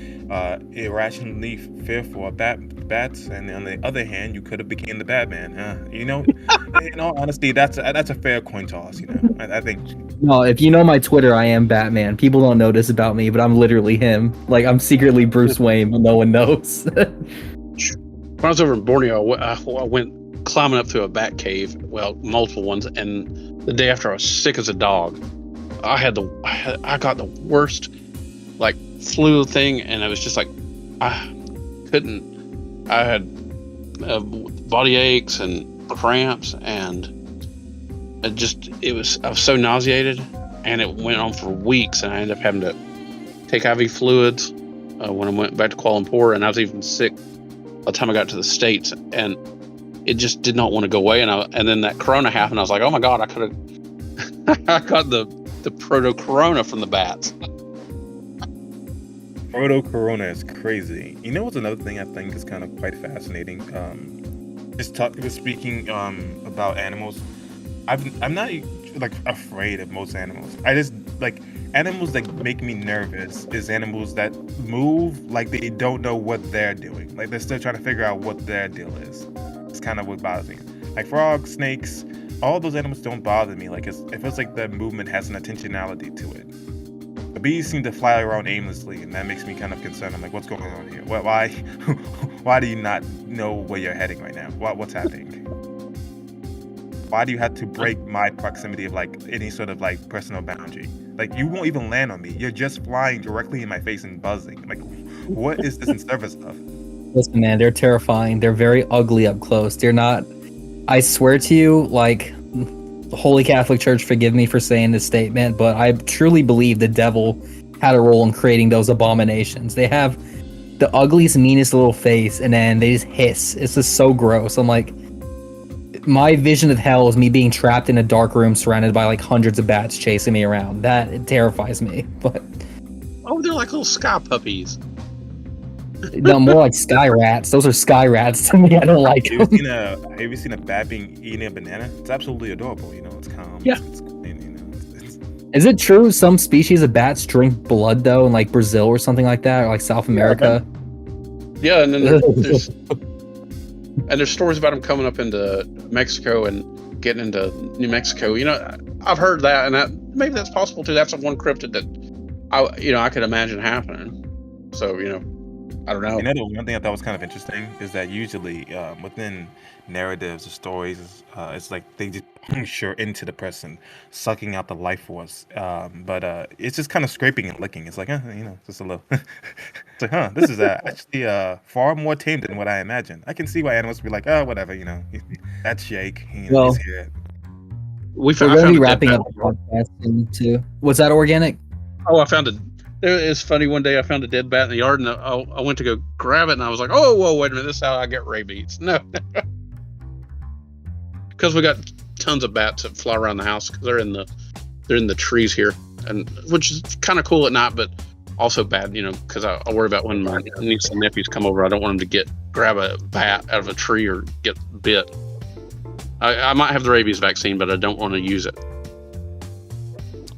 irrationally fearful of bats, and on the other hand, you could have became the Batman. You know, in all honesty, that's a fair coin toss. You know, I think. No, if you know my Twitter, I am Batman. People don't know this about me, but I'm literally him. Like, I'm secretly Bruce Wayne, but no one knows. When I was over in Borneo, I went climbing up to a bat cave. Well, multiple ones, and the day after, I was sick as a dog. I got the worst like flu thing, and it was just like I couldn't. I had body aches and cramps, and I was so nauseated, and it went on for weeks, and I ended up having to take IV fluids when I went back to Kuala Lumpur, and I was even sick by the time I got to the States, and it just did not want to go away. And then that corona happened. I was like, oh my God, I could have I got the proto-corona from the bats. Proto-corona is crazy. You know what's another thing I think is kind of quite fascinating? Speaking about animals, I'm not like afraid of most animals. I just like animals that make me nervous is animals that move like they don't know what they're doing. Like they're still trying to figure out what their deal is. It's kind of what bothers me. Like frogs, snakes, all those animals don't bother me. Like it feels like the movement has an intentionality to it. The bees seem to fly around aimlessly, and that makes me kind of concerned. I'm like, what's going on here? Why do you not know where you're heading right now? What's happening? Why do you have to break my proximity of like any sort of like personal boundary? Like you won't even land on me. You're just flying directly in my face and buzzing. Like, what is this in service of? Listen, man, they're terrifying. They're very ugly up close. They're not. I swear to you, like, the Holy Catholic Church, forgive me for saying this statement, but I truly believe the devil had a role in creating those abominations. They have the ugliest, meanest little face, and then they just hiss. It's just so gross. I'm like, my vision of hell is me being trapped in a dark room surrounded by like hundreds of bats chasing me around. It terrifies me. But they're like little sky puppies. No, more like sky rats. Those are sky rats to me. I don't like them. Have you seen a bat eating a banana? It's absolutely adorable. You know, it's calm. Yeah. It's Is it true some species of bats drink blood though, in like Brazil or something like that, or like South America? Yeah, and then there's stories about them coming up into Mexico and getting into New Mexico. You know, I've heard that, and maybe that's possible too. That's one cryptid that I could imagine happening. So, you know. I don't know. You know, the one thing I thought was kind of interesting is that usually within narratives or stories, it's like they just puncture into the person, sucking out the life force. But it's just kind of scraping and licking. It's like, just a little. It's like, this is actually far more tame than what I imagined. I can see why animals would be like, oh, whatever, that shake, Well, he's here. we're going to be wrapping up the podcast soon, too. Was that organic? Oh, I found it. It's funny. One day I found a dead bat in the yard, and I went to go grab it, and I was like, "Oh, whoa, wait a minute! This is how I get rabies." No, because we got tons of bats that fly around the house because they're in the trees here, and which is kind of cool at night, but also bad, because I worry about when my niece and nephews come over. I don't want them to grab a bat out of a tree or get bit. I might have the rabies vaccine, but I don't want to use it.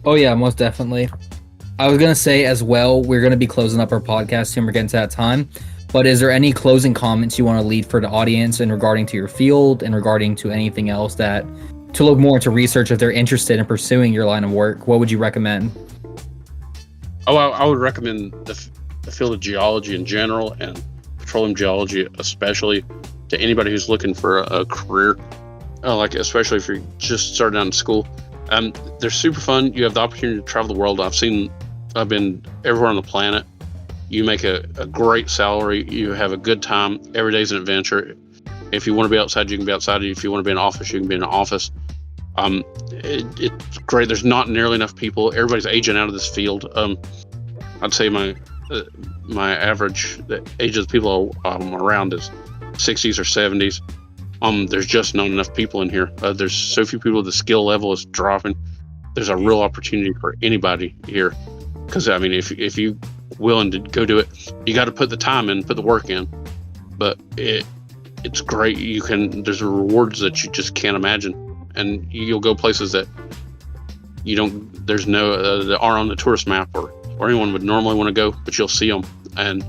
Oh yeah, most definitely. I was going to say as well, we're going to be closing up our podcast soon. We're getting to that time. But is there any closing comments you want to leave for the audience in regarding to your field and regarding to anything else to look more into research if they're interested in pursuing your line of work? What would you recommend? Oh, I would recommend the field of geology in general and petroleum geology especially to anybody who's looking for a career, like especially if you're just starting out in school. They're super fun. You have the opportunity to travel the world. I've been everywhere on the planet. You make a great salary. You have a good time. Every day's an adventure. If you want to be outside, you can be outside. If you want to be in an office, you can be in an office. It's great. There's not nearly enough people. Everybody's aging out of this field. I'd say my average the age of the people around is 60s or 70s. There's just not enough people in here. There's so few people. The skill level is dropping. There's a real opportunity for anybody here. Because if you willing to go do it, you got to put the time in, put the work in. But it's great. There's rewards that you just can't imagine, and you'll go places that there's no that aren't on the tourist map or anyone would normally want to go, but you'll see them. And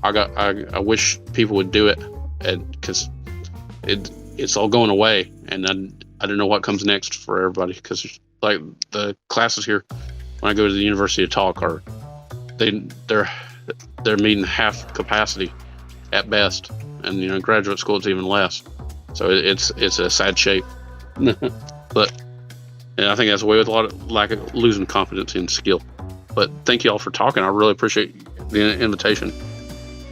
I wish people would do it, because it's all going away, and I don't know what comes next for everybody, because like the classes here when I go to the university to talk they're meeting half capacity at best, and graduate school it's even less, so it's a sad shape. But I think that's the way with a lot of lack of losing competency and skill. But thank you all for talking. I really appreciate the invitation,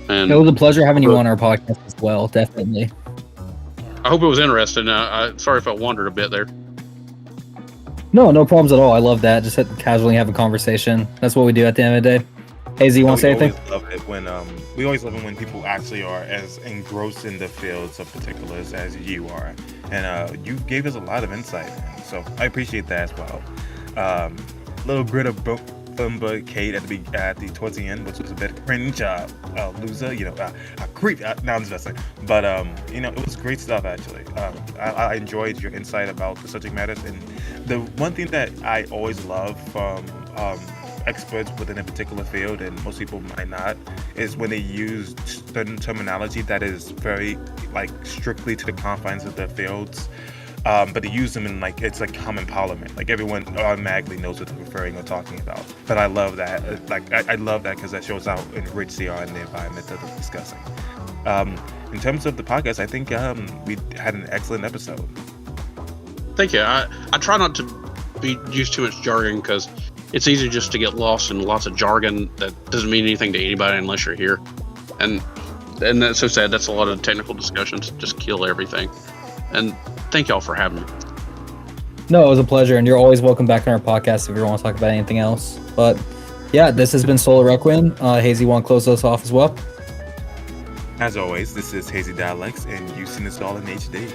and it was a pleasure having you on our podcast as well. Definitely. I hope it was interesting. Sorry if I wandered a bit there. No problems at all. I love that. Just casually have a conversation. That's what we do at the end of the day. Hazy, you want to say anything? We always love it when people actually are as engrossed in the fields of particulars as you are. And you gave us a lot of insight, man. So I appreciate that as well. Little bit of Bumba Kate towards the end, which was a bit cringe, loser, a creep. Now I'm just messing. But it was great stuff actually. I enjoyed your insight about the subject matters, and the one thing that I always love from experts within a particular field, and most people might not, is when they use certain terminology that is very strictly to the confines of their fields. But they use them in it's like common parlament. Like everyone automatically knows what they're referring or talking about. But I love that. I love that because that shows how enriched they are in the environment that they're discussing. In terms of the podcast, I think we had an excellent episode. Thank you. I try not to use too much jargon because it's easy just to get lost in lots of jargon that doesn't mean anything to anybody unless you're here. And that's so sad. That's a lot of technical discussions. Just kill everything. And thank y'all for having me. No, it was a pleasure, and you're always welcome back on our podcast if you want to talk about anything else. But yeah, this has been Solar Requiem. Hazy, want to close us off as well? As always, this is Hazy Dialects, and you've seen this all in HD.